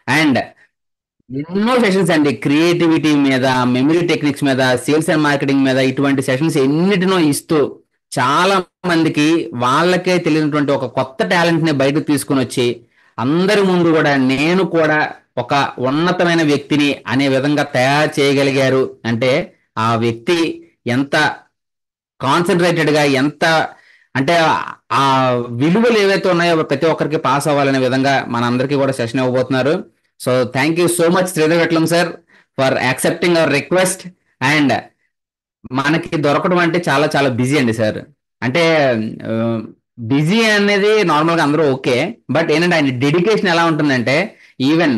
And ఎన్నో sessions అండి, creativity మీద, మెమరీ టెక్నిక్స్ మీద, సేల్స్ అండ్ మార్కెటింగ్ మీద, ఇటువంటి సెషన్స్ ఎన్నిటినో ఇస్తూ చాలా మందికి వాళ్ళకే తెలియనటువంటి ఒక కొత్త టాలెంట్ ని బయటకు తీసుకొని వచ్చి అందరి ముందు కూడా నేను కూడా ఒక ఉన్నతమైన వ్యక్తిని అనే విధంగా తయారు చేయగలిగారు అంటే ఆ వ్యక్తి ఎంత కాన్సన్ట్రేటెడ్ గా, ఎంత అంటే ఆ విలువలు ఏవైతే ఉన్నాయో ప్రతి ఒక్కరికి పాస్ అవ్వాలనే విధంగా మనందరికీ కూడా సెషన్ ఇవ్వబోతున్నారు. So thank you so much Sridhar Vitlam sir for accepting our request. And మనకి దొరకడం అంటే చాలా చాలా బిజీ అండి సార్. అంటే బిజీ అనేది నార్మల్గా అందరూ ఓకే, బట్ ఏంటంటే ఆయన డెడికేషన్ ఎలా ఉంటుందంటే ఈవెన్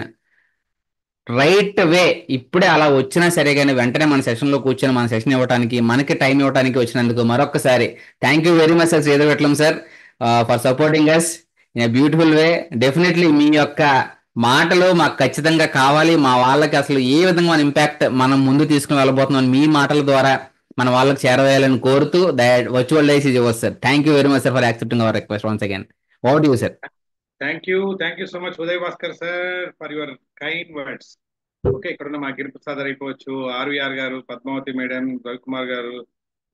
రైట్ వే ఇప్పుడే అలా వచ్చినా సరే కానీ వెంటనే మన సెషన్ లో కూర్చొని మన సెషన్ ఇవ్వడానికి, మనకి టైం ఇవ్వడానికి వచ్చినందుకు మరొకసారి thank you very much sir Sridhar Vitlam sir for supporting us in a beautiful way. Definitely మీ యొక్క మాటలు మాకు ఖచ్చితంగా కావాలి. మా వాళ్ళకి అసలు ఏ విధంగా మన ఇంపాక్ట్ మనం ముందు తీసుకుని వెళ్ళబోతున్నాం మీ మాటల ద్వారా మన వాళ్ళకి చేరవేయాలని కోరుతూ that virtual dais is yours sir. Thank you very much sir for accepting our request once again. Over to you sir. Thank you so much Uday Bhaskar sir for your kind words. Okay, ఇక్కడున్న మా గిరిప్రసాద్ అయిపోవచ్చు, RVR గారు, Padmavati madam, Ravikumar గారు,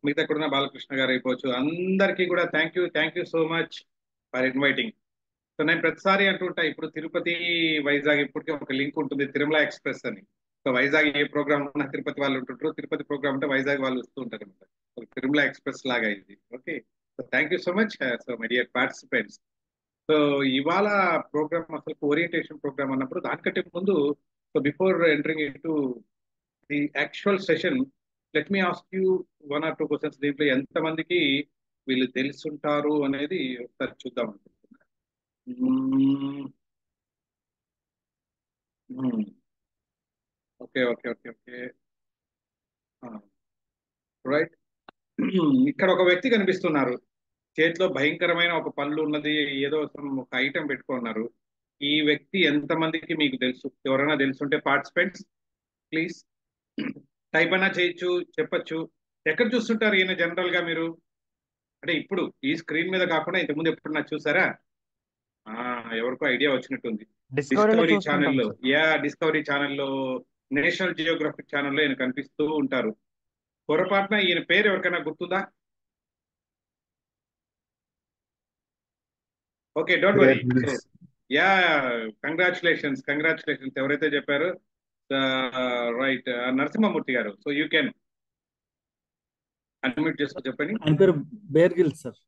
మిగతా ఇక్కడున్న బాలకృష్ణ గారు అయిపోవచ్చు, అందరికీ కూడా thank you so much for inviting. So నేను ప్రతిసారి అంటుంటా, ఇప్పుడు తిరుపతి వైజాగ్ ఇప్పటికే ఒక లింక్ ఉంటుంది, తిరుమల ఎక్స్ప్రెస్ అని. సో వైజాగ్ ఏ ప్రోగ్రామ్ ఉన్నా తిరుపతి వాళ్ళు ఉంటుంటారు, తిరుపతి ప్రోగ్రామ్ ఉంటే వైజాగ్ వాళ్ళు వస్తూ ఉంటారు అనమాట. తిరుమల ఎక్స్ప్రెస్ లాగా ఇది. Okay, so thank you so much. So my dear participants, so ఇవాళ ప్రోగ్రామ్ అసలు ఓరియంటేషన్ ప్రోగ్రామ్ అన్నప్పుడు దానికంటే ముందు, so before entering in to the actual session, let me ask you one or two questions. దీంట్లో ఎంతమందికి వీళ్ళు తెలుసుంటారు అనేది ఒకసారి చూద్దాం అనుకుంటున్నాను. Okay okay okay okay, right. ఇక్కడ ఒక వ్యక్తి కనిపిస్తున్నారు, చేతిలో భయంకరమైన ఒక పళ్ళు ఉన్నది, ఏదో ఒక ఐటెం పెట్టుకున్నారు. ఈ వ్యక్తి ఎంతమందికి మీకు తెలుసు? ఎవరైనా తెలుసుంటే పార్టిసిపెంట్స్ ప్లీజ్ టైప్ అయినా చేయొచ్చు, చెప్పచ్చు. ఎక్కడ చూస్తుంటారు ఈయన జనరల్ గా మీరు? అంటే ఇప్పుడు ఈ స్క్రీన్ మీద కాకుండా ఇంతకుముందు ఎప్పుడన్నా చూసారా? ఆ, ఎవరికో ఐడియా వచ్చినట్టుంది. డిస్కవరీలో డిస్కవరీ చూస్తుంటాం ఛానల్లో, సార్. డిస్కవరీ ఛానల్లో, నేషనల్ జియోగ్రఫిక్ ఛానల్లో ఈయన కనిపిస్తూ ఉంటారు. పొరపాటున ఈయన పేరు ఎవరికైనా గుర్తుందా? Okay, don't worry. So yeah, congratulations ఎవరైతే చెప్పారు. రైట్, నరసింహమూర్తి గారు. సో యూ కెన్ అన్మ్యూట్ చేసుకో, చెప్పండి. ఆయన పేరు Bear Grylls sir.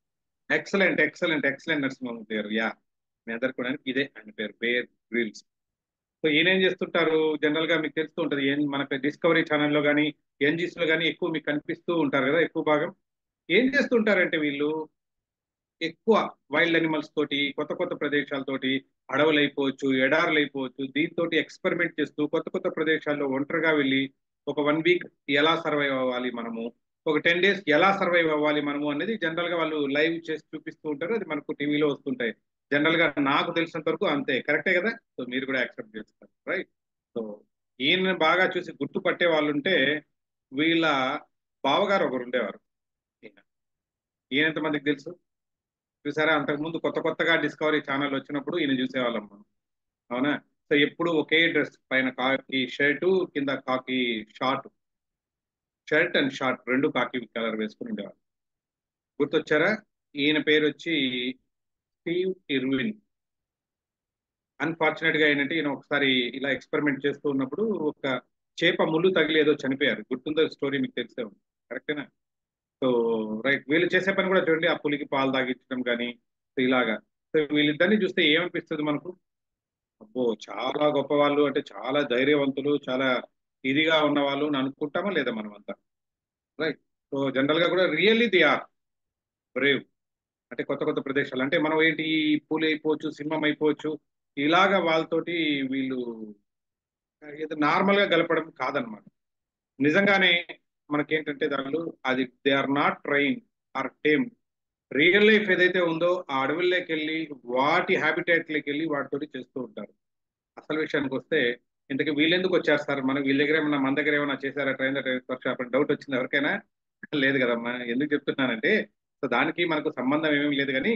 Excellent Narasimhamurthy గారు. యా, మీ అందరు కూడా ఇదే ఆయన పేరు, బేర్ గ్రిల్స్. సో ఈయన ఏం చేస్తుంటారు జనరల్ గా మీకు తెలుస్తూ ఉంటది, ఏం మనకి డిస్కవరీ ఛానల్లో కానీ ఎన్జీస్ లో కానీ ఎక్కువ మీకు కనిపిస్తూ ఉంటారు కదా ఎక్కువ భాగం. ఏం చేస్తుంటారంటే వీళ్ళు ఎక్కువ వైల్డ్ అనిమల్స్ తోటి, కొత్త కొత్త ప్రదేశాలతోటి, అడవులు అయిపోవచ్చు, ఎడారులు అయిపోవచ్చు, దీంతో ఎక్స్పెరిమెంట్ చేస్తూ కొత్త కొత్త ప్రదేశాల్లో ఒంటరిగా వెళ్ళి ఒక 1 వీక్ ఎలా సర్వైవ్ అవ్వాలి మనము, ఒక 10 days ఎలా సర్వైవ్ అవ్వాలి మనము అనేది జనరల్ గా వాళ్ళు లైవ్ చేసి చూపిస్తూ ఉంటారు. అది మనకు టీవీలో వస్తుంటాయి. జనరల్ గా నాకు తెలిసినంత వరకు అంతే, కరెక్టే కదా? సో మీరు కూడా యాక్సెప్ట్ చేస్తారు, రైట్? సో ఈయన బాగా చూసి గుర్తుపట్టే వాళ్ళు ఉంటే వీళ్ళ బావగారు ఒకరు ఉండేవారు. ఈయన ఈయన ఎంతమందికి తెలుసు? చూసారా, అంతకుముందు కొత్త కొత్తగా డిస్కవరీ ఛానల్ వచ్చినప్పుడు ఈయన చూసేవాళ్ళం మనం, అవునా? సో ఎప్పుడు ఒకే డ్రెస్, పైన కాకి షర్టు, కింద కాకి షార్ట్, షర్ట్ అండ్ షార్ట్ రెండు కాకి కలర్ వేసుకుని ఉండేవాళ్ళు. గుర్తొచ్చారా? ఈయన పేరు వచ్చి స్టీవ్ ఇర్విన్. అన్ఫార్చునేట్ గా ఏంటంటే ఈయన ఒకసారి ఇలా ఎక్స్పెరిమెంట్ చేస్తూ ఉన్నప్పుడు ఒక చేప ముళ్ళు తగిలి ఏదో చనిపోయారు. గుర్తుందో స్టోరీ? మీకు తెలిసే ఉంది, కరెక్టేనా? సో రైట్, వీళ్ళు చేసే పని కూడా చూడండి, ఆ పులికి పాలు తాగించడం కానీ ఇలాగా. సో వీళ్ళిద్దరిని చూస్తే ఏమనిపిస్తుంది మనకు? అబ్బో, చాలా గొప్ప వాళ్ళు, అంటే చాలా ధైర్యవంతులు, చాలా ఇదిగా ఉన్న వాళ్ళు అని అనుకుంటామా లేదా మనం అంతా? రైట్. సో జనరల్ గా కూడా రియల్లీ ది ఆర్ బ్రేవ్. అంటే కొత్త కొత్త ప్రదేశాలు అంటే మనం ఏంటి, పులి అయిపోవచ్చు, సింహం అయిపోవచ్చు, ఇలాగా వాళ్ళతోటి వీళ్ళు ఏదో నార్మల్ గా గలపడం కాదనమాట. నిజంగానే మనకేంటంటే దానిలో అది they are not train or tame. Real life ఏదైతే ఉందో ఆ అడవుల్లోకి వెళ్ళి వాటి హ్యాబిటేట్ లోకి వెళ్ళి వాటితోటి చేస్తూ ఉంటారు. అసలు విషయానికి వస్తే ఇంతకీ వీళ్ళెందుకు వచ్చేస్తారు? మనం వీళ్ళ దగ్గర ఏమన్నా, మన దగ్గర ఏమైనా చేశారా ట్రైన్ వర్క్ షాప్ అని డౌట్ వచ్చింది ఎవరికైనా? లేదు కదమ్మా. ఎందుకు చెప్తున్నానంటే, సో దానికి మనకు సంబంధం ఏమీ లేదు, కానీ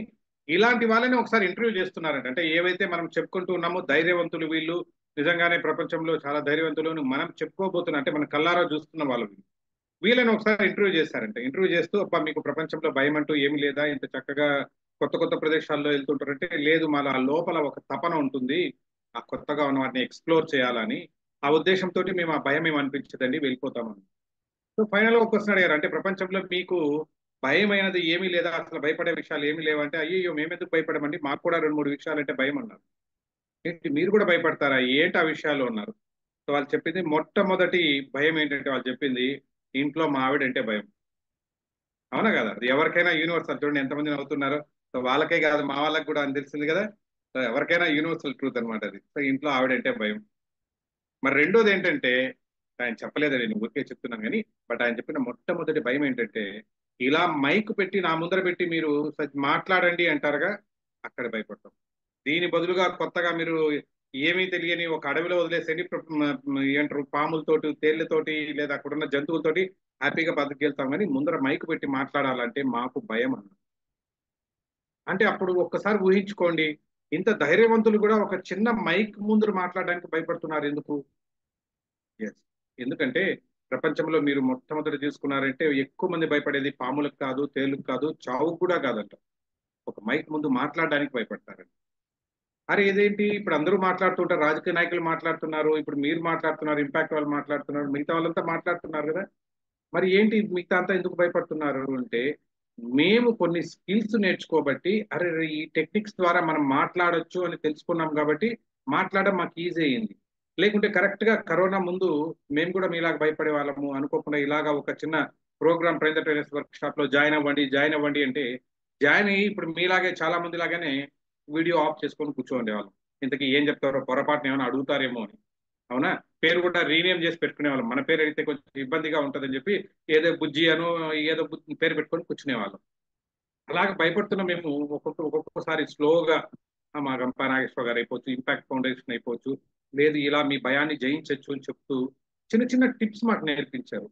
ఇలాంటి వాళ్ళని ఒకసారి ఇంటర్వ్యూ చేస్తున్నారంట. అంటే ఏవైతే మనం చెప్పుకుంటూ ఉన్నామో ధైర్యవంతులు వీళ్ళు, నిజంగానే ప్రపంచంలో చాలా ధైర్యవంతులు మనం చెప్పుకోబోతున్నా అంటే మన కల్లారా చూస్తున్న వాళ్ళు వీళ్ళని ఒకసారి ఇంటర్వ్యూ చేశారంటే ఇంటర్వ్యూ చేస్తూ అబ్బా మీకు ప్రపంచంలో భయం అంటూ ఏమి లేదా ఇంత చక్కగా కొత్త కొత్త ప్రదేశాల్లో వెళ్తుంటారంటే లేదు మన లోపల ఒక తపన ఉంటుంది ఆ కొత్తగా ఉన్న వాటిని ఎక్స్ప్లోర్ చేయాలని ఆ ఉద్దేశంతో మేము ఆ భయం ఏమి అనిపించదండి వెళ్ళిపోతామని. సో ఫైనల్ గా ఒక క్వశ్చన్ అడిగారు అంటే ప్రపంచంలో మీకు భయమైనది ఏమీ లేదా అసలు భయపడే విషయాలు ఏమీ లేవంటే అయ్యో మేమెందుకు భయపడమండి మాకు కూడా రెండు మూడు విషయాలు అంటే భయం అన్నారు. ఏంటి మీరు కూడా భయపడతారా ఏంటి ఆ విషయాలు ఉన్నారు. సో వాళ్ళు చెప్పింది మొట్టమొదటి భయం ఏంటంటే వాళ్ళు చెప్పింది ఇంట్లో మా ఆవిడ అంటే భయం. అవునా కదా అది ఎవరికైనా యూనివర్సల్ చూడండి ఎంతమంది నవ్వుతున్నారో. సో వాళ్ళకే కాదు మా వాళ్ళకి కూడా అని తెలిసింది కదా. సో ఎవరికైనా యూనివర్సల్ ట్రూత్ అనమాట అది. సో ఇంట్లో ఆవిడ అంటే భయం. మరి రెండోది ఏంటంటే ఆయన చెప్పలేదండి నేను ఊరికే చెప్తున్నాను కానీ బట్ ఆయన చెప్పిన మొట్టమొదటి భయం ఏంటంటే ఇలా మైక్ పెట్టి నా ముందర పెట్టి మీరు మాట్లాడండి అంటారుగా అక్కడ భయపడతాం. దీని బదులుగా కొత్తగా మీరు ఏమీ తెలియని ఒక అడవిలో వదిలేసేయండి ఏంటారు పాములతోటి తేళ్లతోటి లేదా అక్కడ ఉన్న జంతువులతోటి హ్యాపీగా బతికెళ్తాం కానీ ముందర మైక్ పెట్టి మాట్లాడాలంటే మాకు భయం అన్న. అంటే అప్పుడు ఒక్కసారి ఊహించుకోండి ఇంత ధైర్యవంతులు కూడా ఒక చిన్న మైక్ ముందర మాట్లాడడానికి భయపడుతున్నారు ఎందుకు. ఎస్, ఎందుకంటే ప్రపంచంలో మీరు మొట్టమొదటి తీసుకున్నారంటే ఎక్కువ మంది భయపడేది పాములకు కాదు తేలుకు కాదు చావుకు కూడా కాదంట ఒక మైక్ ముందు మాట్లాడడానికి భయపడతారంట. అరే ఇదేంటి ఇప్పుడు అందరూ మాట్లాడుతుంటారు రాజకీయ నాయకులు మాట్లాడుతున్నారు ఇప్పుడు మీరు మాట్లాడుతున్నారు ఇంపాక్ట్ వాళ్ళు మాట్లాడుతున్నారు మిగతా వాళ్ళంతా మాట్లాడుతున్నారు కదా. మరి ఏంటి మిగతా అంతా ఎందుకు భయపడుతున్నారు అంటే మేము కొన్ని స్కిల్స్ నేర్చుకోబట్టి అరే ఈ టెక్నిక్స్ ద్వారా మనం మాట్లాడొచ్చు అని తెలుసుకున్నాం కాబట్టి మాట్లాడడం మాకు ఈజీ అయింది. లేకుంటే కరెక్ట్ గా కరోనా ముందు మేము కూడా మీలాగా భయపడే వాళ్ళము అనుకోకుండా ఇలాగా ఒక చిన్న program train the trainers workshop లో జాయిన్ అవ్వండి అంటే జాయిన్ అయ్యి ఇప్పుడు మీలాగే చాలా మంది లాగానే వీడియో ఆఫ్ చేసుకొని కూర్చోండి వాళ్ళు. ఇంతకీ ఏం చెప్తారో పొరపాటున ఏమైనా అడుగుతారేమో అని. అవునా పేరు కూడా రీనేమ్ చేసి పెట్టుకునే వాళ్ళం మన పేరు అయితే కొంచెం ఇబ్బందిగా ఉంటుందని చెప్పి ఏదో బుజ్జి అను ఏదో పేరు పెట్టుకొని కూర్చునే వాళ్ళం. అలాగే భయపడుతున్న మేము ఒక్కొక్కసారి స్లోగా మా గంప నాగేశ్వర గారు అయిపోవచ్చు ఇంపాక్ట్ ఫౌండేషన్ అయిపోవచ్చు లేదు ఇలా మీ భయాన్ని జయించవచ్చు అని చెప్తూ చిన్న చిన్న టిప్స్ మాకు నేర్పించారు.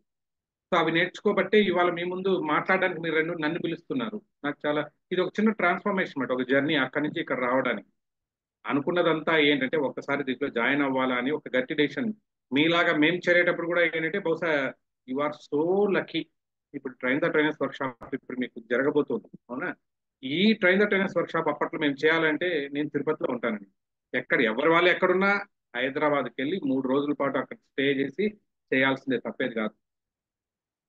సో అవి నేర్చుకోబట్టే ఇవాళ మీ ముందు మాట్లాడడానికి మీరు రెండు నన్ను పిలుస్తున్నారు. నాకు చాలా ఇది ఒక చిన్న ట్రాన్స్ఫర్మేషన్ మాట ఒక జర్నీ అక్కడి నుంచి ఇక్కడ రావడానికి. అనుకున్నదంతా ఏంటంటే ఒక్కసారి దీంట్లో జాయిన్ అవ్వాలా అని ఒక గట్టి డెసిషన్. మీలాగా మేము చేరేటప్పుడు కూడా ఏంటంటే బహుశా యు ఆర్ సో లక్కీ. ఇప్పుడు train the trainers work shop ఇప్పుడు మీకు జరగబోతుంది అవునా. ఈ train the trainers work shop అప్పట్లో మేము చేయాలంటే నేను తిరుపతిలో ఉంటానండి. ఎవరి వాళ్ళు ఎక్కడున్నా హైదరాబాద్కి వెళ్ళి 3 రోజుల పాటు అక్కడ స్టే చేసి చేయాల్సిందే తప్పేది కాదు.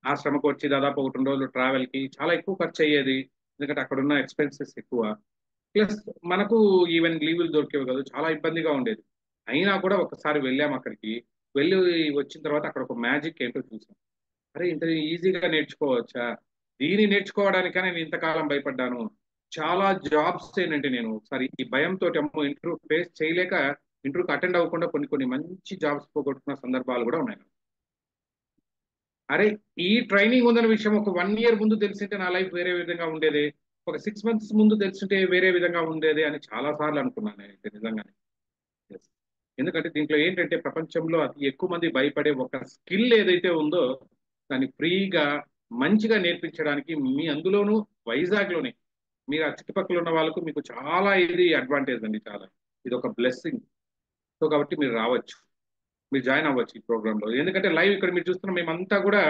ఆ శ్రమకు వచ్చి దాదాపు 1 2 రోజులు ట్రావెల్ కి చాలా ఎక్కువ ఖర్చు అయ్యేది. ఎందుకంటే అక్కడ ఉన్న ఎక్స్పెన్సెస్ ఎక్కువ. ప్లస్ మనకు ఈవెన్ లీవులు దొరికేవి కాదు చాలా ఇబ్బందిగా ఉండేది. అయినా కూడా ఒకసారి వెళ్ళాము అక్కడికి. వెళ్ళి వచ్చిన తర్వాత అక్కడ ఒక మ్యాజిక్ ఏంటో చూసాం. అరే ఇంత ఈజీగా నేర్చుకోవచ్చా. దీన్ని నేర్చుకోవడానికనే నేను ఇంతకాలం భయపడ్డాను. చాలా జాబ్స్ ఏంటంటే నేను ఒకసారి ఈ భయంతో అమ్మో ఇంటర్వ్యూ ఫేస్ చేయలేక ఇంటర్వ్యూకి అటెండ్ అవ్వకుండా కొన్ని కొన్ని మంచి జాబ్స్ పోగొట్టుకున్న సందర్భాలు కూడా ఉన్నాయి. అరే ఈ ట్రైనింగ్ ఉందన్న విషయం ఒక 1 year ముందు తెలిసింటే నా లైఫ్ వేరే విధంగా ఉండేది. ఒక 6 months ముందు తెలిసింటే వేరే విధంగా ఉండేది అని చాలా సార్లు అనుకున్నాను నేనైతే నిజంగానే. Yes. ఎందుకంటే దీంట్లో ఏంటంటే ప్రపంచంలో అతి ఎక్కువ మంది భయపడే ఒక స్కిల్ ఏదైతే ఉందో దాన్ని ఫ్రీగా మంచిగా నేర్పించడానికి మీ అందులోనూ వైజాగ్ లోనే మీరు ఆ చుట్టుపక్కల ఉన్న వాళ్ళకు మీకు చాలా ఇది అడ్వాంటేజ్ అండి చాలా. ఇది ఒక బ్లెస్సింగ్. సో కాబట్టి మీరు రావచ్చు మీరు జాయిన్ అవ్వచ్చు ఈ ప్రోగ్రామ్ లో. ఎందుకంటే లైవ్ ఇక్కడ మీరు చూస్తున్న మేమంతా కూడా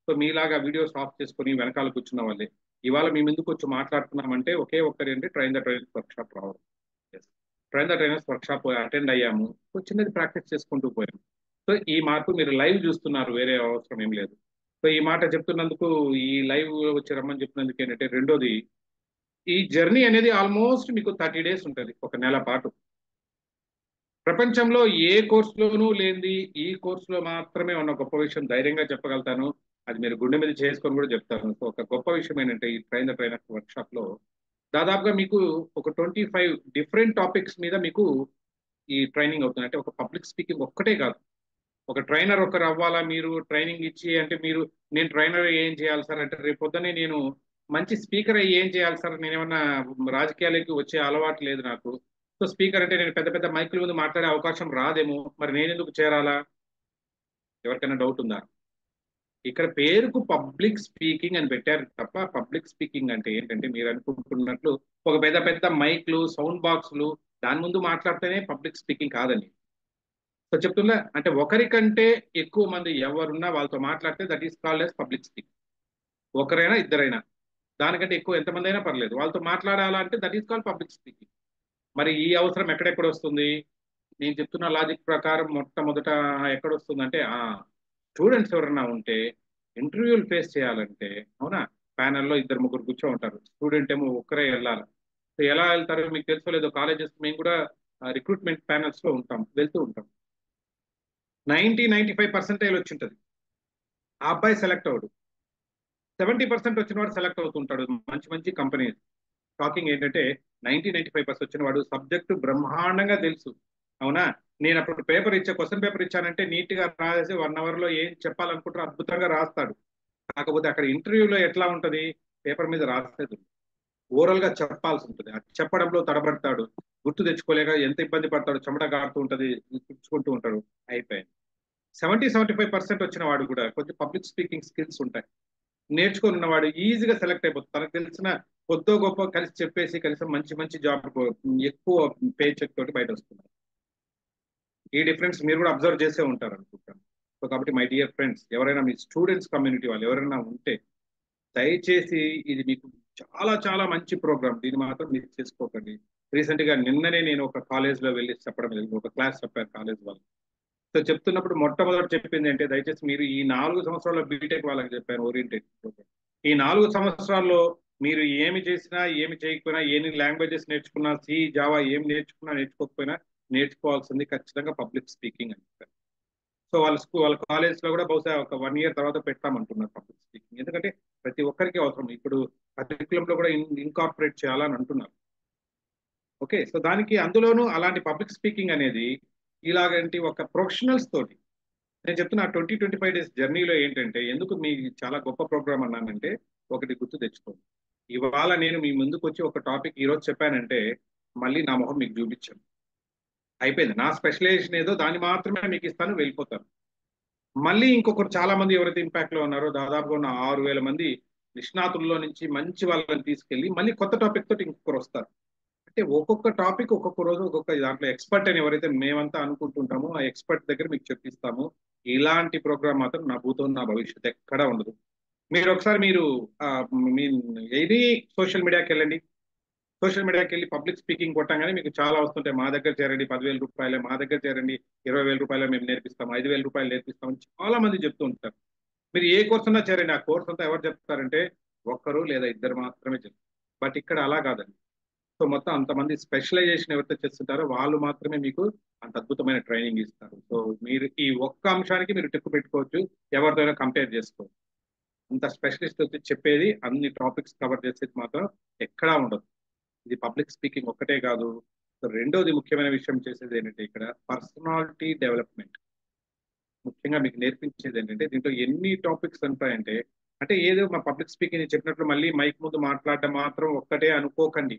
సో మీలాగా వీడియోస్ ఆఫ్ చేసుకొని వెనకాల కూర్చున్న వాళ్ళే. ఇవాళ మేము ఎందుకు వచ్చి మాట్లాడుతున్నామంటే ఒకే ఒక్కరి అంటే train the trainers workshop రావడం. Train the trainers workshop attend అయ్యాము. సో చిన్నది ప్రాక్టీస్ చేసుకుంటూ పోయాము. సో ఈ మార్పు మీరు లైవ్ చూస్తున్నారు వేరే అవసరం ఏం లేదు. సో ఈ మాట చెప్తున్నందుకు ఈ లైవ్ వచ్చి రమ్మని చెప్పినందుకు ఏంటంటే రెండోది ఈ జర్నీ అనేది ఆల్మోస్ట్ మీకు 30 days ఉంటుంది ఒక నెల పాటు. ప్రపంచంలో ఏ కోర్సులోనూ లేనిది ఈ కోర్సులో మాత్రమే ఉన్న గొప్ప విషయం ధైర్యంగా చెప్పగలుగుతాను. అది మీరు గుండె మీద చేసుకొని కూడా చెప్తాను. సో ఒక గొప్ప విషయం ఏంటంటే ఈ train the trainer work shop లో దాదాపుగా మీకు ఒక 25 డిఫరెంట్ టాపిక్స్ మీద మీకు ఈ ట్రైనింగ్ అవుతుంది. అంటే ఒక పబ్లిక్ స్పీకింగ్ ఒక్కటే కాదు. ఒక ట్రైనర్ ఒకరు అవ్వాలా మీరు ట్రైనింగ్ ఇచ్చి అంటే మీరు నేను ట్రైనర్ ఏం చేయాలి సార్ అంటే రేపు పొద్దున్నే నేను మంచి స్పీకర్ అయ్యి ఏం చేయాలి సార్ నేను ఏమన్నా రాజకీయాలకి వచ్చే అలవాటు లేదు నాకు. సో స్పీకర్ అంటే నేను పెద్ద పెద్ద మైకుల ముందు మాట్లాడే అవకాశం రాదేమో మరి నేను ఎందుకు చేరాలా. ఎవరికైనా డౌట్ ఉందా. ఇక్కడ పేరుకు పబ్లిక్ స్పీకింగ్ అని పెట్టారు తప్ప పబ్లిక్ స్పీకింగ్ అంటే ఏంటంటే మీరు అనుకుంటున్నట్లు ఒక పెద్ద పెద్ద మైక్లు సౌండ్ బాక్సులు దాని ముందు మాట్లాడితేనే పబ్లిక్ స్పీకింగ్ కాదండి. సో చెప్తున్నా అంటే ఒకరికంటే ఎక్కువ మంది ఎవరున్నా వాళ్ళతో మాట్లాడితే that is called S public speak. ఒకరైనా ఇద్దరైనా, దానికంటే ఎక్కువ ఎంతమంది అయినా పర్లేదు, వాళ్ళతో మాట్లాడాలంటే that is called public speaking. మరి ఈ అవసరం ఎక్కడెక్కడ వస్తుంది? నేను చెప్తున్న లాజిక్ ప్రకారం మొట్టమొదట ఎక్కడ వస్తుందంటే స్టూడెంట్స్ ఎవరన్నా ఉంటే ఇంటర్వ్యూలు ఫేస్ చేయాలంటే, అవునా, ప్యానెల్లో ఇద్దరు ముగ్గురు కూర్చో ఉంటారు, స్టూడెంట్ ఏమో ఒక్కరే వెళ్ళాలి. సో ఎలా వెళ్తారో మీకు తెలుసో లేదో, కాలేజెస్ మేము కూడా రిక్రూట్మెంట్ ప్యానెల్స్ లో ఉంటాం, వెళ్తూ ఉంటాం. 95% వచ్చి ఉంటుంది, ఆ అబ్బాయి సెలెక్ట్ అవ్వడు. 70% వచ్చిన వాడు సెలెక్ట్ అవుతుంటాడు మంచి మంచి కంపెనీ. షాకింగ్ ఏంటంటే 95% వచ్చిన వాడు సబ్జెక్టు బ్రహ్మాండంగా తెలుసు, అవునా. నేను అప్పుడు పేపర్ ఇచ్చే క్వశ్చన్ పేపర్ ఇచ్చానంటే నీట్ గా రాసి 1 hour లో ఏం చెప్పాలనుకుంటారో అద్భుతంగా రాస్తాడు. కాకపోతే అక్కడ ఇంటర్వ్యూలో ఎట్లా ఉంటది, పేపర్ మీద రాసేది ఓరల్ గా చెప్పాల్సి ఉంటుంది, అది చెప్పడంలో తడబడతాడు, గుర్తు తెచ్చుకోలేక ఎంత ఇబ్బంది పడతాడు, చెమట గారుతూ ఉంటది, తెచ్చుకుంటూ ఉంటాడు. అయిపోయింది. 75% వచ్చిన వాడు కూడా కొంచెం పబ్లిక్ స్పీకింగ్ స్కిల్స్ ఉంటాయి, నేర్చుకొని ఉన్నవాడు ఈజీగా సెలెక్ట్ అయిపోతుంది. తనకు తెలిసిన కొద్దో గొప్ప కలిసి చెప్పేసి కలిసి మంచి మంచి జాబ్ ఎక్కువ పే చెక్ తోటి బయట వస్తున్నారు. ఈ డిఫరెన్స్ మీరు కూడా అబ్జర్వ్ చేసే ఉంటారు అనుకుంటాను. సో కాబట్టి మై డియర్ ఫ్రెండ్స్, ఎవరైనా మీ స్టూడెంట్స్ కమ్యూనిటీ వాళ్ళు ఎవరైనా ఉంటే దయచేసి ఇది మీకు చాలా చాలా మంచి ప్రోగ్రామ్, దీన్ని మాత్రం మిస్ చేసుకోకండి. రీసెంట్ గా నిన్ననే నేను ఒక కాలేజ్ లో వెళ్ళి చెప్పడం జరిగింది, ఒక క్లాస్ చెప్పాను కాలేజ్ వాళ్ళు. సో చెప్తున్నప్పుడు మొట్టమొదటి చెప్పింది అంటే, దయచేసి మీరు ఈ 4 సంవత్సరాల బీటెక్ వాళ్ళకి చెప్పాను ఓరియంటేషన్ ప్రోగ్రామ్, ఈ 4 సంవత్సరాల్లో మీరు ఏమి చేసినా ఏమి చేయకపోయినా, ఎన్ని లాంగ్వేజెస్ నేర్చుకున్నా, జావా ఏం నేర్చుకున్నా నేర్చుకోకపోయినా, నేర్చుకోవాల్సింది ఖచ్చితంగా పబ్లిక్ స్పీకింగ్ అని చెప్పారు. సో వాళ్ళ కాలేజ్ లో కూడా బహుశా ఒక 1 year తర్వాత పెట్టామంటున్నారు పబ్లిక్ స్పీకింగ్, ఎందుకంటే ప్రతి ఒక్కరికి అవసరం. ఇప్పుడు కరికులం లో కూడా ఇన్కార్పొరేట్ చేయాలని అంటున్నారు. ఓకే, సో దానికి అందులోనూ అలాంటి పబ్లిక్ స్పీకింగ్ అనేది ఇలాగంటి ఒక ప్రొఫెషనల్స్ తోటి నేను చెప్తున్నా 20-25 days జర్నీలో ఏంటంటే, ఎందుకు మీ చాలా గొప్ప ప్రోగ్రామ్ అన్నానంటే, ఒకటి గుర్తు తెచ్చుకోండి. ఇవాళ నేను మీ ముందుకు వచ్చి ఒక టాపిక్ ఈరోజు చెప్పానంటే, మళ్ళీ నా మొహం మీకు చూపించాను, అయిపోయింది. నా స్పెషలైజేషన్ ఏదో దాన్ని మాత్రమే మీకు ఇస్తాను, వెళ్ళిపోతాను. మళ్ళీ ఇంకొకరు చాలా మంది ఎవరైతే ఇంపాక్ట్ లో ఉన్నారో, దాదాపుగా ఉన్న 6,000 మంది నిష్ణాతుల్లో నుంచి మంచి వాళ్ళని తీసుకెళ్లి మళ్ళీ కొత్త టాపిక్ తోటి ఇంకొకరు వస్తారు. అంటే ఒక్కొక్క టాపిక్ ఒక్కొక్క రోజు ఒక్కొక్క దాంట్లో ఎక్స్పర్ట్ అని ఎవరైతే మేమంతా అనుకుంటుంటామో ఆ ఎక్స్పర్ట్ దగ్గర మీకు చెప్పిస్తాము. ఇలాంటి ప్రోగ్రామ్ మాత్రం నా భూతం నా భవిష్యత్ ఎక్కడా ఉండదు. మీరు ఒకసారి మీరు ఆ, మీ ఏది సోషల్ మీడియాకి వెళ్ళండి, సోషల్ మీడియాకి వెళ్ళి పబ్లిక్ స్పీకింగ్ కొట్టంగానే మీకు చాలా వస్తుంటాయి. మా దగ్గర చేరండి, 10,000 రూపాయలే, మా దగ్గర చేరండి, 20,000 రూపాయలే మేము నేర్పిస్తాం, 5,000 రూపాయలు నేర్పిస్తాం అని చాలా మంది చెప్తూ ఉంటారు. మీరు ఏ కోర్స్ ఉన్నా చేరండి, ఆ కోర్స్ అంతా ఎవరు చెప్తారంటే ఒక్కరు లేదా ఇద్దరు మాత్రమే చెప్తారు. బట్ ఇక్కడ అలా కాదండి. సో మొత్తం అంతమంది స్పెషలైజేషన్ ఎవరైతే చేస్తుంటారో వాళ్ళు మాత్రమే మీకు అంత అద్భుతమైన ట్రైనింగ్ ఇస్తారు. సో మీరు ఈ ఒక్క అంశానికి మీరు టిక్కు పెట్టుకోవచ్చు, ఎవరితోనైనా కంపేర్ చేసుకోవచ్చు. అంత స్పెషలిస్ట్ వచ్చి చెప్పేది అన్ని టాపిక్స్ కవర్ చేసేది మాత్రం ఎక్కడా ఉండదు. ఇది పబ్లిక్ స్పీకింగ్ ఒక్కటే కాదు. సో రెండోది ముఖ్యమైన విషయం చేసేది ఏంటంటే, ఇక్కడ పర్సనాలిటీ డెవలప్మెంట్ ముఖ్యంగా మీకు నేర్పించేది ఏంటంటే, దీంట్లో ఎన్ని టాపిక్స్ ఉంటాయంటే, అంటే ఏదో మా పబ్లిక్ స్పీకింగ్ చెప్పినట్లు మళ్ళీ మైక్ ముందు మాట్లాడడం మాత్రం ఒక్కటే అనుకోకండి.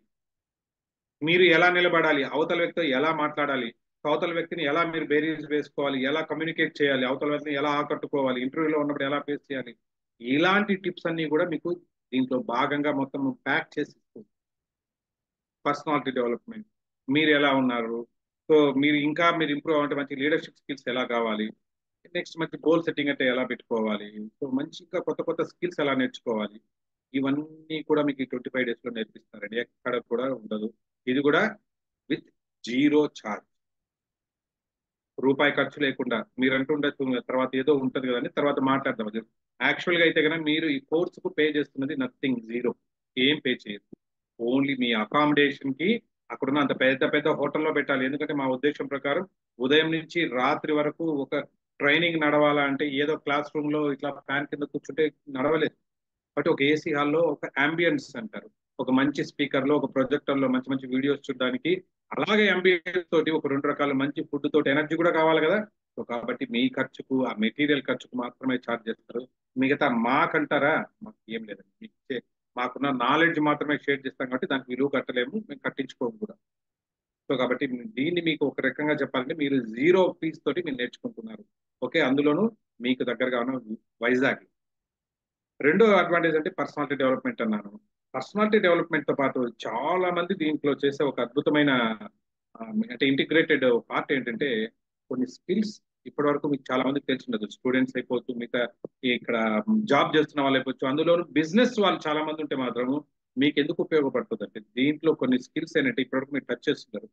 మీరు ఎలా నిలబడాలి, అవతల వ్యక్తితో ఎలా మాట్లాడాలి, అవతల వ్యక్తిని ఎలా మీరు బేరీస్ వేసుకోవాలి, ఎలా కమ్యూనికేట్ చేయాలి, అవతల వ్యక్తిని ఎలా ఆకట్టుకోవాలి, ఇంటర్వ్యూలో ఉన్నప్పుడు ఎలా ఫేస్ చేయాలి, ఇలాంటి టిప్స్ అన్ని కూడా మీకు దీంట్లో భాగంగా మొత్తం ప్యాక్ చేసి పర్సనాలిటీ డెవలప్మెంట్, మీరు ఎలా ఉన్నారు, సో మీరు ఇంకా మీరు ఇంప్రూవ్ అవ్వాలంటే మంచి లీడర్షిప్ స్కిల్స్ ఎలా కావాలి, నెక్స్ట్ మంచి గోల్ సెట్టింగ్ అంటే ఎలా పెట్టుకోవాలి, సో మంచిగా కొత్త కొత్త స్కిల్స్ ఎలా నేర్చుకోవాలి, ఇవన్నీ కూడా మీకు ఈ 25 days లో నేర్పిస్తారండి, ఎక్కడ కూడా ఉండదు. ఇది కూడా విత్ జీరో ఛార్జ్, రూపాయి ఖర్చు లేకుండా. మీరు అంటుండొచ్చు తర్వాత ఏదో ఉంటది కదండి, తర్వాత మాట్లాడదాం అది. యాక్చువల్ గా అయితే కనుక మీరు ఈ కోర్సుకు పే చేస్తున్నది నథింగ్, జీరో, ఏం పే చేయరు. ఓన్లీ మీ అకామిడేషన్ కి అక్కడున్న అంత పెద్ద పెద్ద హోటల్లో పెట్టాలి. ఎందుకంటే మా ఉద్దేశం ప్రకారం ఉదయం నుంచి రాత్రి వరకు ఒక ట్రైనింగ్ నడవాలా అంటే ఏదో క్లాస్ రూమ్ లో ఇట్లా ఫ్యాన్ కింద కూర్చుంటే నడవలేదు. బట్ ఒక ఏసీ హాల్లో ఒక అంబియన్స్ అంటారు, ఒక మంచి స్పీకర్ లో ఒక ప్రొజెక్టర్ లో మంచి మంచి వీడియోస్ చూడడానికి, అలాగే అంబియన్స్ తోటి ఒక 2 రకాల మంచి ఫుడ్ తోటి ఎనర్జీ కూడా కావాలి కదా. సో కాబట్టి మీ ఖర్చుకు ఆ మెటీరియల్ ఖర్చుకు మాత్రమే ఛార్జ్ చేస్తారు. మిగతా మాకంటారా, మాకు ఏం లేదండి. మాకున్న నాలెడ్జ్ మాత్రమే షేర్ చేస్తాం కాబట్టి దానికి విలువ కట్టలేము, మేము కట్టించుకోము కూడా. సో కాబట్టి దీన్ని మీకు ఒక రకంగా చెప్పాలంటే మీరు జీరో ఫీజ్ తోటి మీరు నేర్చుకుంటున్నారు. ఓకే, అందులోనూ మీకు దగ్గరగా ఉన్న వైజాగ్. రెండో అడ్వాంటేజ్ అంటే పర్సనాలిటీ డెవలప్మెంట్ అన్నాను. పర్సనాలిటీ డెవలప్మెంట్ తో పాటు చాలా మంది దీంట్లో చేసే ఒక అద్భుతమైన అంటే ఇంటిగ్రేటెడ్ పార్ట్ ఏంటంటే కొన్ని స్కిల్స్ ఇప్పటి వరకు మీకు చాలా మందికి తెలిసి ఉండదు. స్టూడెంట్స్ అయిపోవచ్చు, మిగతా ఇక్కడ జాబ్ చేస్తున్న వాళ్ళు అయిపోవచ్చు, అందులో బిజినెస్ వాళ్ళు చాలా మంది ఉంటే మాత్రము మీకు ఎందుకు ఉపయోగపడుతుంది అంటే దీంట్లో కొన్ని స్కిల్స్ ఏంటంటే ఇప్పటివరకు మీరు టచ్ చేస్తున్నారు.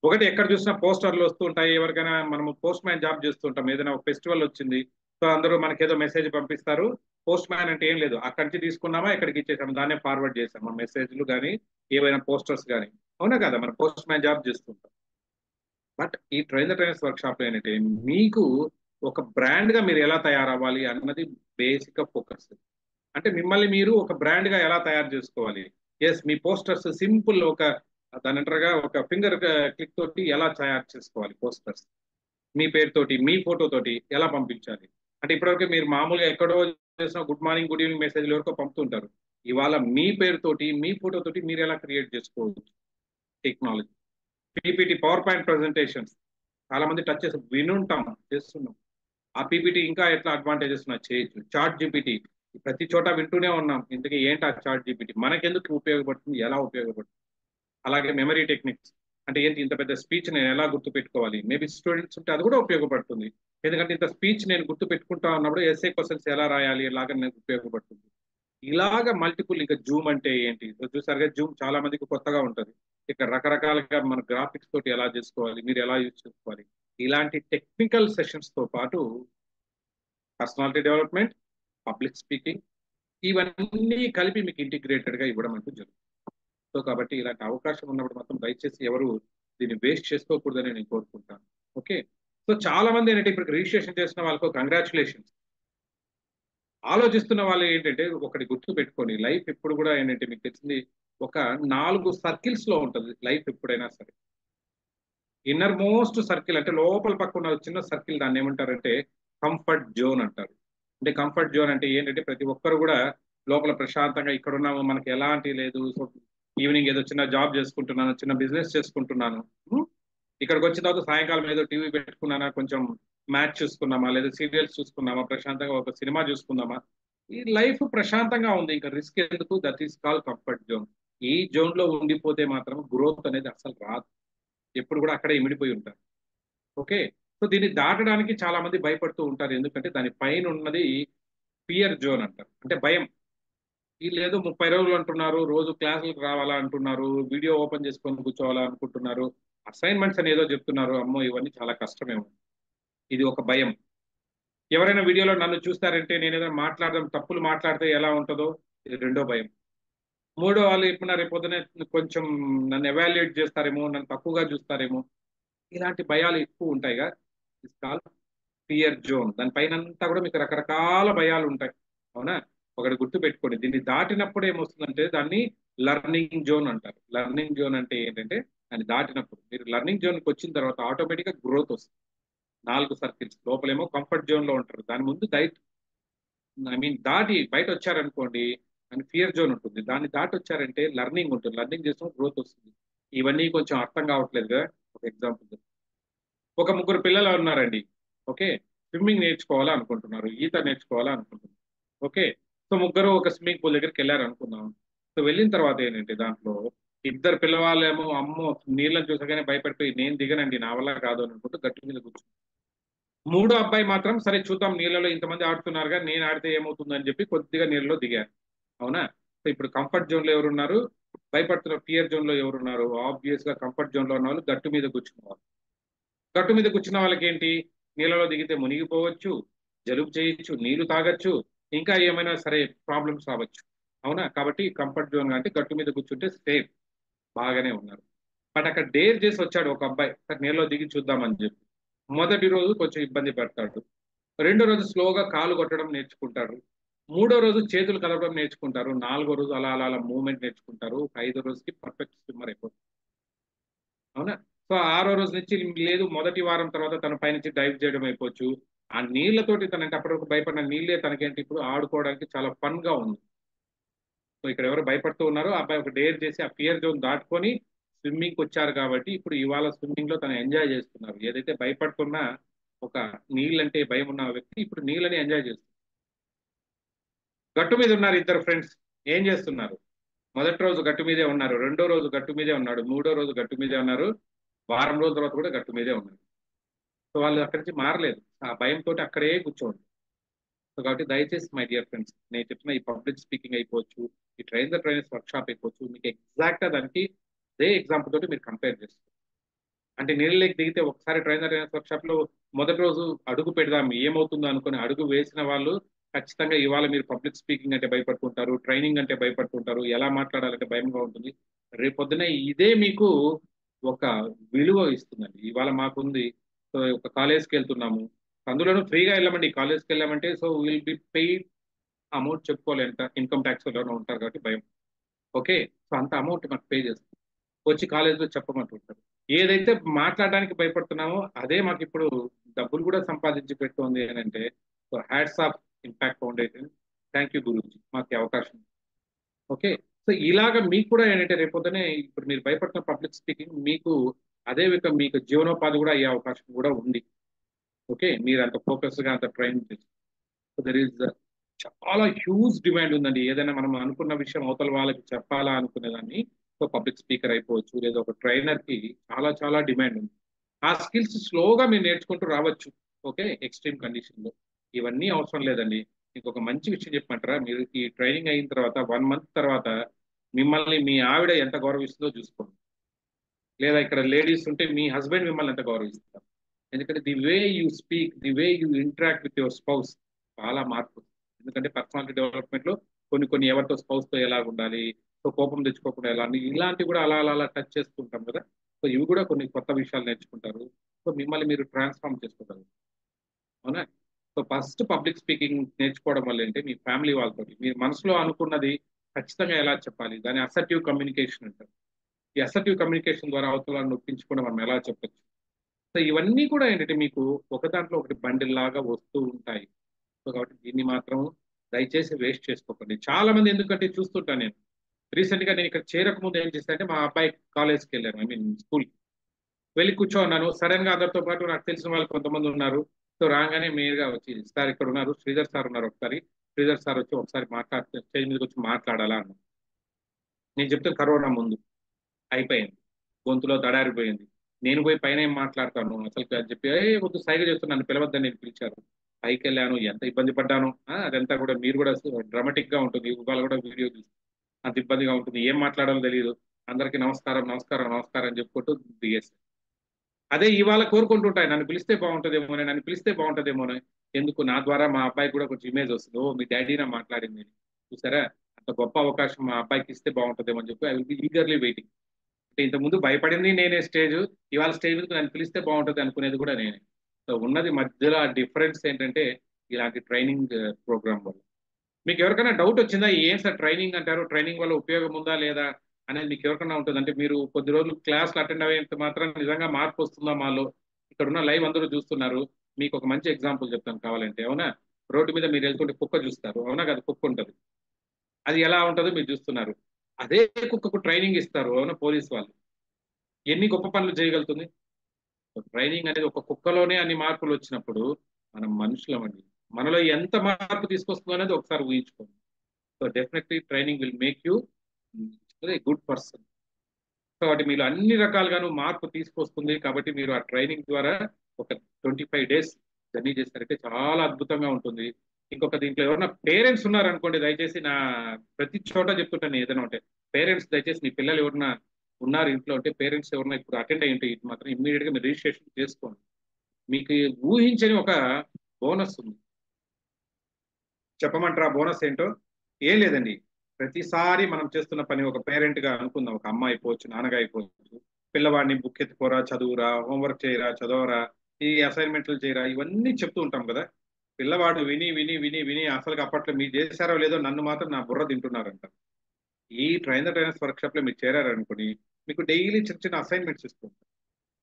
ఒకటి ఎక్కడ చూసినా పోస్టర్లు వస్తూ ఉంటాయి. ఎవరికైనా మనము పోస్ట్ మ్యాన్ జాబ్ చేస్తుంటాం, ఏదైనా ఒక ఫెస్టివల్ వచ్చింది, సో అందరూ మనకి ఏదో మెసేజ్ పంపిస్తారు. పోస్ట్ మ్యాన్ అంటే ఏం లేదు, అక్కడి నుంచి తీసుకున్నామా ఎక్కడికి ఇచ్చేసాము, దాన్నే ఫార్వర్డ్ చేసాము మెసేజ్లు కానీ ఏవైనా పోస్టర్స్ కానీ. అవునా కదా, మన పోస్ట్ మ్యాన్ జాబ్ చేస్తుంటాం. బట్ ఈ train the trainers work shop ఏంటంటే మీకు ఒక బ్రాండ్ గా మీరు ఎలా తయారవ్వాలి అన్నది బేసిక్ గా ఫోకస్. అంటే మిమ్మల్ని మీరు ఒక బ్రాండ్ గా ఎలా తయారు చేసుకోవాలి. ఎస్, మీ పోస్టర్స్ సింపుల్ ఒక దాని అంటారుగా ఒక ఫింగర్ క్లిక్ తోటి ఎలా తయారు చేసుకోవాలి పోస్టర్స్, మీ పేరుతోటి మీ ఫోటో తోటి ఎలా పంపించాలి. అంటే ఇప్పటివరకు మీరు మామూలుగా ఎక్కడో చేసిన గుడ్ మార్నింగ్ గుడ్ ఈవినింగ్ మెసేజ్లు ఎవరికో పంపుతుంటారు. ఇవాళ మీ పేరుతోటి మీ ఫోటో తోటి మీరు ఎలా క్రియేట్ చేసుకోవచ్చు. Technology, PPT, power point presentations చాలా మంది టచ్ చేసి వినుంటాం, చేస్తున్నాం. ఆ పీపీటీ ఇంకా ఎట్లా అడ్వాంటేజెస్ ఉన్నా చేయొచ్చు. చాట్ జీపీటీ ప్రతి చోట వింటూనే ఉన్నాం. ఇంతకీ ఏంటి ఆ చాట్ జీపీటీ, మనకెందుకు ఉపయోగపడుతుంది, ఎలా ఉపయోగపడుతుంది. అలాగే మెమరీ టెక్నిక్స్, అంటే ఏంటి ఇంత పెద్ద స్పీచ్ నేను ఎలా గుర్తు పెట్టుకోవాలి. మేబీ స్టూడెంట్స్ ఉంటే అది కూడా ఉపయోగపడుతుంది. ఎందుకంటే ఇంత స్పీచ్ నేను గుర్తు పెట్టుకుంటా ఉన్నప్పుడు ఎస్ఏ క్వశ్చన్స్ ఎలా రాయాలి ఇలాగ నాకు ఉపయోగపడుతుంది. ఇలాగ మల్టిపుల్. ఇంకా జూమ్ అంటే ఏంటి చూసారుగా, జూమ్ చాలా మందికి కొత్తగా ఉంటుంది. ఇక్కడ రకరకాలుగా మన గ్రాఫిక్స్ తోటి ఎలా చేసుకోవాలి, మీరు ఎలా యూజ్ చేసుకోవాలి. ఇలాంటి టెక్నికల్ సెషన్స్ తో పాటు పర్సనాలిటీ డెవలప్మెంట్, పబ్లిక్ స్పీకింగ్, ఇవన్నీ కలిపి మీకు ఇంటిగ్రేటెడ్ గా ఇవ్వడం అంటూ జరుగుతుంది. సో కాబట్టి ఇలాంటి అవకాశం ఉన్నప్పుడు మాత్రం దయచేసి ఎవరు దీన్ని వేస్ట్ చేసుకోకూడదని నేను కోరుకుంటాను. ఓకే, సో చాలా మంది ఏంటంటే ఇప్పుడు రిజిస్ట్రేషన్ చేసిన వాళ్ళకు కంగ్రాచులేషన్స్. ఆలోచిస్తున్న వాళ్ళు ఏంటంటే ఒకటి గుర్తు పెట్టుకొని, లైఫ్ ఎప్పుడు కూడా ఏంటంటే మీకు తెలిసింది ఒక 4 సర్కిల్స్ లో ఉంటుంది లైఫ్ ఎప్పుడైనా సరే. ఇన్నర్ మోస్ట్ సర్కిల్ అంటే లోపల పక్కన చిన్న సర్కిల్, దాన్ని ఏమంటారంటే కంఫర్ట్ జోన్ అంటారు. అంటే కంఫర్ట్ జోన్ అంటే ఏంటంటే ప్రతి ఒక్కరు కూడా లోపల ప్రశాంతంగా ఇక్కడ ఉన్నాము, మనకి ఎలాంటి లేదు. సో ఈవినింగ్ ఏదో చిన్న జాబ్ చేసుకుంటున్నాను, చిన్న బిజినెస్ చేసుకుంటున్నాను. ఇక్కడికి వచ్చిన తర్వాత సాయంకాలం ఏదో టీవీ పెట్టుకున్నానా, కొంచెం మ్యాచ్ చూసుకున్నామా, లేదా సీరియల్స్ చూసుకున్నామా, ప్రశాంతంగా ఒక సినిమా చూసుకుందామా. ఈ లైఫ్ ప్రశాంతంగా ఉంది, ఇంకా రిస్క్ ఎందుకు. That is call comfort zone. ఈ జోన్ లో ఉండిపోతే మాత్రం గ్రోత్ అనేది అసలు రాదు. ఎప్పుడు కూడా అక్కడే ఇమిడిపోయి ఉంటారు. ఓకే, సో దీన్ని దాటడానికి చాలా మంది భయపడుతూ ఉంటారు. ఎందుకంటే దాని పైన ఉన్నది ఫియర్ జోన్ అంటారు, అంటే భయం. వీళ్ళు ఏదో 30 రోజులు అంటున్నారు, రోజు క్లాసులకు రావాలా అంటున్నారు, వీడియో ఓపెన్ చేసుకొని కూర్చోవాలా అనుకుంటున్నారు, అసైన్మెంట్స్ అని ఏదో చెప్తున్నారు. అమ్మో, ఇవన్నీ చాలా కష్టమేమో. ఇది ఒక భయం. ఎవరైనా వీడియోలో నన్ను చూస్తారంటే నేను ఏదైనా మాట్లాడడం తప్పులు మాట్లాడితే ఎలా ఉంటుందో, ఇది రెండో భయం. మూడో, వాళ్ళు ఎప్పుడన్నా రేపొద్దునే కొంచెం నన్ను ఎవాల్యుయేట్ చేస్తారేమో, నన్ను తక్కువగా చూస్తారేమో, ఇలాంటి భయాలు ఎక్కువ ఉంటాయిగా. It's call fear zone. దానిపైన అంతా కూడా మీకు రకరకాల భయాలు ఉంటాయి. అవునా, ఒకటి గుర్తు పెట్టుకోండి. దీన్ని దాటినప్పుడు ఏమొస్తుందంటే దాన్ని లర్నింగ్ జోన్ అంటారు. లర్నింగ్ జోన్ అంటే ఏంటంటే దాన్ని దాటినప్పుడు మీరు లర్నింగ్ జోన్కి వచ్చిన తర్వాత ఆటోమేటిక్గా గ్రోత్ వస్తుంది. 4 సర్కిల్స్ లోపలేమో కంఫర్ట్ జోన్ లో ఉంటారు, దాని ముందు దాటి బయట వచ్చారనుకోండి అని ఫియర్ జోన్ ఉంటుంది. దాన్ని దాటి వచ్చారంటే లర్నింగ్ ఉంటుంది, లర్నింగ్ చేసిన గ్రోత్ వస్తుంది. ఇవన్నీ కొంచెం అర్థం కావట్లేదుగా. ఒక ఎగ్జాంపుల్, ఒక ముగ్గురు పిల్లలు ఉన్నారండి. ఓకే, స్విమ్మింగ్ నేర్చుకోవాలా అనుకుంటున్నారు, ఈత నేర్చుకోవాలా అనుకుంటున్నారు. ఓకే, సో ముగ్గురు ఒక స్విమ్మింగ్ పూల్ దగ్గరికి వెళ్ళారు అనుకుందాం. సో వెళ్ళిన తర్వాత ఏంటంటే దాంట్లో ఇద్దరు పిల్లవాళ్ళేమో అమ్మో నీళ్ళని చూసగానే భయపడిపోయి నేను దిగనండి, నా వల్ల కాదు అని అనుకుంటూ గట్టి మీద కూర్చున్నారు. మూడో అబ్బాయి మాత్రం సరే చూద్దాం, నీళ్ళలో ఇంతమంది ఆడుతున్నారుగా, నేను ఆడితే ఏమవుతుందని చెప్పి కొద్దిగా నీళ్ళలో దిగారు. అవునా, సో ఇప్పుడు కంఫర్ట్ జోన్ లో ఎవరున్నారు, భయపడుతున్న ఫియర్ జోన్ లో ఎవరున్నారు. ఆబ్వియస్ గా కంఫర్ట్ జోన్ లో ఉన్న వాళ్ళు గట్టు మీద కూర్చున్నారు. గట్టు మీద కూర్చున్న వాళ్ళకి ఏంటి, నీళ్ళలో దిగితే మునిగిపోవచ్చు, జలుబు చేయొచ్చు, నీళ్లు తాగొచ్చు, ఇంకా ఏమైనా సరే ప్రాబ్లమ్స్ రావచ్చు. అవునా, కాబట్టి కంఫర్ట్ జోన్ అంటే గట్టు మీద కూర్చుంటే సేఫ్, బాగానే ఉన్నారు. బట్ అక్కడ డేర్ చేసి వచ్చాడు ఒక అబ్బాయి, సరే నీళ్ళలో దిగి చూద్దామని చెప్పి. మొదటి రోజు కొంచెం ఇబ్బంది పడతాడు, రెండో రోజు స్లోగా కాలు కొట్టడం నేర్చుకుంటారు, మూడో రోజు చేతులు కదపడం నేర్చుకుంటారు, నాలుగో రోజు అలా అలా అలా మూవ్మెంట్ నేర్చుకుంటారు, ఐదో రోజుకి పర్ఫెక్ట్ స్విమ్మర్ అయిపోతుంది. అవునా, సో ఆరో రోజు నుంచి లేదు, మొదటి వారం తర్వాత తన పైనుంచి డైవ్ చేయడం అయిపోవచ్చు. ఆ నీళ్లతోటి తనంటే అప్పటివరకు భయపడిన నీళ్ళే తనకేంటి ఇప్పుడు ఆడుకోవడానికి చాలా ఫన్ గా ఉంది. సో ఇక్కడ ఎవరు భయపడుతూ ఉన్నారో ఆ అబ్బాయి ఒక డేర్ చేసి ఆ ఫియర్ జోన్ దాటుకొని స్విమ్మింగ్ వచ్చారు కాబట్టి ఇప్పుడు ఇవాళ స్విమ్మింగ్ లో తను ఎంజాయ్ చేస్తున్నారు. ఏదైతే భయపడుతున్నా ఒక నీళ్ళంటే భయం ఉన్న వ్యక్తి ఇప్పుడు నీళ్ళని ఎంజాయ్ చేస్తున్నారు. గట్టు మీద ఉన్నారు ఇద్దరు ఫ్రెండ్స్, ఏం చేస్తున్నారు, మొదటి రోజు గట్టు మీదే ఉన్నారు, రెండో రోజు గట్టు మీదే ఉన్నాడు, మూడో రోజు గట్టు మీదే ఉన్నారు, వారం రోజుల తర్వాత కూడా గట్టు మీదే ఉన్నారు. సో వాళ్ళు అక్కడి నుంచి మారలేదు, ఆ భయంతో అక్కడే కూర్చోండి. సో కాబట్టి దయచేసి మై డియర్ ఫ్రెండ్స్, నేను చెప్తున్న ఈ పబ్లిక్ స్పీకింగ్ అయిపోవచ్చు, ఈ train the trainers work shop అయిపోవచ్చు, మీకు ఎగ్జాక్ట్ గా దానికి అదే ఎగ్జాంపుల్ తోటి మీరు కంపేర్ చేస్తారు. అంటే నీళ్ళకి దిగితే ఒకసారి train the trainers workshop లో మొదటి రోజు అడుగు పెడదాం ఏమవుతుందో అనుకుని అడుగు వేసిన వాళ్ళు ఖచ్చితంగా ఇవాళ మీరు పబ్లిక్ స్పీకింగ్ అంటే భయపడుతుంటారు, ట్రైనింగ్ అంటే భయపడుతుంటారు, ఎలా మాట్లాడాలంటే భయంగా ఉంటుంది. రేపొద్దున ఇదే మీకు ఒక విలువ ఇస్తుందండి. ఇవాళ మాకుంది, సో ఒక కాలేజ్కి వెళ్తున్నాము, అందులోనూ ఫ్రీగా వెళ్ళామండి. కాలేజ్కి వెళ్ళామంటే so will be paid amount, చెప్పుకోవాలి ఎంత, ఇన్కమ్ ట్యాక్స్ లోనే ఉంటారు కాబట్టి భయం. ఓకే, సో అంత అమౌంట్ మాకు పే చేస్తాం, వచ్చి కాలేజ్లో చెప్పమంటుంటారు. ఏదైతే మాట్లాడడానికి భయపడుతున్నామో అదే మాకు ఇప్పుడు డబ్బులు కూడా సంపాదించి పెడుతోంది అని అంటే, so hats off impact foundation, thank you Guruji మాకు ఈ అవకాశం. ఓకే, సో ఇలాగ మీకు కూడా ఏంటంటే రేపొద్దునే ఇప్పుడు మీరు భయపడుతున్న పబ్లిక్ స్పీకింగ్ మీకు అదే విధంగా మీకు జీవనోపాధి కూడా అయ్యే అవకాశం కూడా ఉంది. ఓకే, మీరు అంత ఫోకస్ గా అంత ట్రైన్ చేసి, సో దర్ ఈస్ చాలా హ్యూజ్ డిమాండ్ ఉందండి. ఏదైనా మనం అనుకున్న విషయం అవతల వాళ్ళకి చెప్పాలా అనుకునే దాన్ని, సో పబ్లిక్ స్పీకర్ అయిపోవచ్చు లేదా ఒక ట్రైనర్ కి చాలా చాలా డిమాండ్ ఉంది. ఆ స్కిల్స్ స్లోగా మీరు నేర్చుకుంటూ రావచ్చు. ఓకే, ఎక్స్ట్రీమ్ కండిషన్ లో ఇవన్నీ అవసరం లేదండి. మీకు ఒక మంచి విషయం చెప్పమంటారా, మీరు ఈ ట్రైనింగ్ అయిన తర్వాత 1 మంత్ తర్వాత మిమ్మల్ని మీ ఆవిడ ఎంత గౌరవిస్తుందో చూసుకోండి. లేదా ఇక్కడ లేడీస్ ఉంటే మీ హస్బెండ్ మిమ్మల్ని ఎంత గౌరవిస్తారు. ఎందుకంటే the way you speak, the way you interact with your spouse చాలా మార్పు. ఎందుకంటే పర్సనాలిటీ డెవలప్మెంట్ లో కొన్ని కొన్ని ఎవరితో స్పౌస్ తో ఎలా ఉండాలి, సో కోపం తెచ్చుకోకుండా ఎలా ఇలాంటివి కూడా అలా అలా అలా టచ్ చేస్తుంటాం కదా. సో ఇవి కూడా కొన్ని కొత్త విషయాలు నేర్చుకుంటారు. సో మిమ్మల్ని మీరు ట్రాన్స్ఫార్మ్ చేసుకుంటారు. అవునా. సో ఫస్ట్ పబ్లిక్ స్పీకింగ్ నేర్చుకోవడం వల్ల ఏంటి, మీ ఫ్యామిలీ వాళ్ళతో మీరు మనసులో అనుకున్నది ఖచ్చితంగా ఎలా చెప్పాలి, దాని అసర్టివ్ కమ్యూనికేషన్ అంటారు. ఈ అసర్టివ్ కమ్యూనికేషన్ ద్వారా అవతలను నొప్పించకుండా మనం ఎలా చెప్పొచ్చు. సో ఇవన్నీ కూడా ఏంటంటే మీకు ఒక దాంట్లో ఒకటి బండిల్ లాగా వస్తూ ఉంటాయి. సో కాబట్టి దీన్ని మాత్రం దయచేసి వేస్ట్ చేసుకోకండి. చాలా మంది ఎందుకంటే చూస్తుంటాను నేను, రీసెంట్ గా నేను ఇక్కడ చేరక ముందు ఏం చేస్తానంటే మా అబ్బాయి కాలేజ్కి వెళ్ళాను, ఐ మీన్ స్కూల్ వెళ్ళి కూర్చోన్నాను. సడన్ గా అందరితో పాటు నాకు తెలిసిన వాళ్ళు కొంతమంది ఉన్నారు. సో రాగానే మేయర్ గా వచ్చి, సార్ ఇక్కడ ఉన్నారు శ్రీధర్ సార్ ఉన్నారు, ఒకసారి శ్రీధర్ సార్ వచ్చి ఒకసారి మాట్లాడితే స్టేజ్ మీదకి వచ్చి మాట్లాడాలా అన్న. నేను చెప్తే కరోనా ముందు అయిపోయింది, గొంతులో దడారిపోయింది. నేను పోయి పైన ఏం మాట్లాడతాను అసలు అని చెప్పి, ఏ వద్దు సైగ చేస్తూ నన్ను పిలవద్దని నేను పిలిచారు. పైకి వెళ్ళాను, ఎంత ఇబ్బంది పడ్డాను. అదంతా కూడా మీరు కూడా డ్రామాటిక్ గా ఉంటుంది, ఇవాళ కూడా వీడియో చూసి అంత ఇబ్బందిగా ఉంటుంది, ఏం మాట్లాడాలో తెలియదు. అందరికీ నమస్కారం నమస్కారం నమస్కారం అని చెప్పుకుంటూ దిగేసి, అదే ఇవాళ కోరుకుంటుంటాయి నన్ను పిలిస్తే బాగుంటుందేమో, నన్ను పిలిస్తే బాగుంటుందేమో. ఎందుకు, నా ద్వారా మా అబ్బాయి కూడా కొంచెం ఇమేజ్ వస్తుంది, ఓ మీ డాడీ నా మాట్లాడింది అని. చూసారా, అంత గొప్ప అవకాశం మా అబ్బాయికి ఇస్తే బాగుంటుందేమో అని చెప్పి I will be eagerly waiting. అంటే ఇంతకుముందు భయపడింది నేనే స్టేజ్, ఇవాళ స్టేజ్ మీద నన్ను పిలిస్తే బాగుంటుంది అనుకునేది కూడా నేనే. సో ఉన్నది మధ్యలో ఆ డిఫరెన్స్ ఏంటంటే ఇలాంటి ట్రైనింగ్ ప్రోగ్రామ్ వల్ల. మీకు ఎవరికైనా డౌట్ వచ్చిందా, ఏం సార్ ట్రైనింగ్ అంటారు, ట్రైనింగ్ వల్ల ఉపయోగం ఉందా లేదా అనేది మీకు ఎవరికైనా ఉంటుంది అంటే, మీరు కొద్ది రోజులు క్లాసులు అటెండ్ అయ్యేంత మాత్రం నిజంగా మార్పు వస్తుందా మాలో. ఇక్కడ ఉన్న లైవ్ అందరూ చూస్తున్నారు, మీకు ఒక మంచి ఎగ్జాంపుల్ చెప్తాను కావాలంటే. అవునా, రోడ్డు మీద మీరు వెళ్తుంటే కుక్క చూస్తారు, అవునా కదా, కుక్క ఉంటుంది, అది ఎలా ఉంటుందో మీరు చూస్తున్నారు. అదే కుక్కకు ట్రైనింగ్ ఇస్తారు, అవునా, పోలీస్ వాళ్ళు. ఎన్ని గొప్ప పనులు చేయగలుగుతుంది. ట్రైనింగ్ అనేది ఒక కుక్కలోనే అన్ని మార్పులు వచ్చినప్పుడు మనం మనుషులమండి, మనలో ఎంత మార్పు తీసుకొస్తుందో అనేది ఒకసారి ఊహించుకోండి. So definitely training will make you good person. కాబట్టి మీరు అన్ని రకాలుగాను మార్పు తీసుకొస్తుంది. కాబట్టి మీరు ఆ ట్రైనింగ్ ద్వారా ఒక 25 days జర్నీ చేస్తారంటే చాలా అద్భుతంగా ఉంటుంది. ఇంకొక దీంట్లో ఎవరైనా పేరెంట్స్ ఉన్నారనుకోండి, దయచేసి నా ప్రతి చోట చెప్తుంటాను ఏదైనా ఉంటే, పేరెంట్స్ దయచేసి మీ పిల్లలు ఎవరైనా ఉన్నారు ఇంట్లో అంటే, పేరెంట్స్ ఎవరైనా ఇప్పుడు అటెండ్ అయ్యి ఉంటే ఇది మాత్రం ఇమ్మీడియట్ గా మీరు రిజిస్ట్రేషన్ చేసుకోండి. మీకు ఊహించని ఒక బోనస్ ఉంది. చెప్పమంటారా బోనస్ ఏంటో? ఏం లేదండి, ప్రతిసారి మనం చేస్తున్న పని ఒక పేరెంట్ గా అనుకుందాం, ఒక అమ్మ అయిపోవచ్చు, నాన్నగా అయిపోవచ్చు, పిల్లవాడిని బుక్ ఎత్తుకోరా, చదువురా, హోంవర్క్ చేయరా, చదవరా, ఈ అసైన్మెంట్లు చేయరా, ఇవన్నీ చెప్తూ ఉంటాం కదా. పిల్లవాడు విని విని విని విని అసలు అప్పట్లో మీరు చేశారో లేదో నన్ను మాత్రం నా బుర్ర తింటున్నారంట. ఈ ట్రైనర్స్ వర్క్షాప్ లో మీరు చేరారనుకోని, మీకు డైలీ చిన్న చిన్న అసైన్మెంట్స్ ఇస్తుంటారు.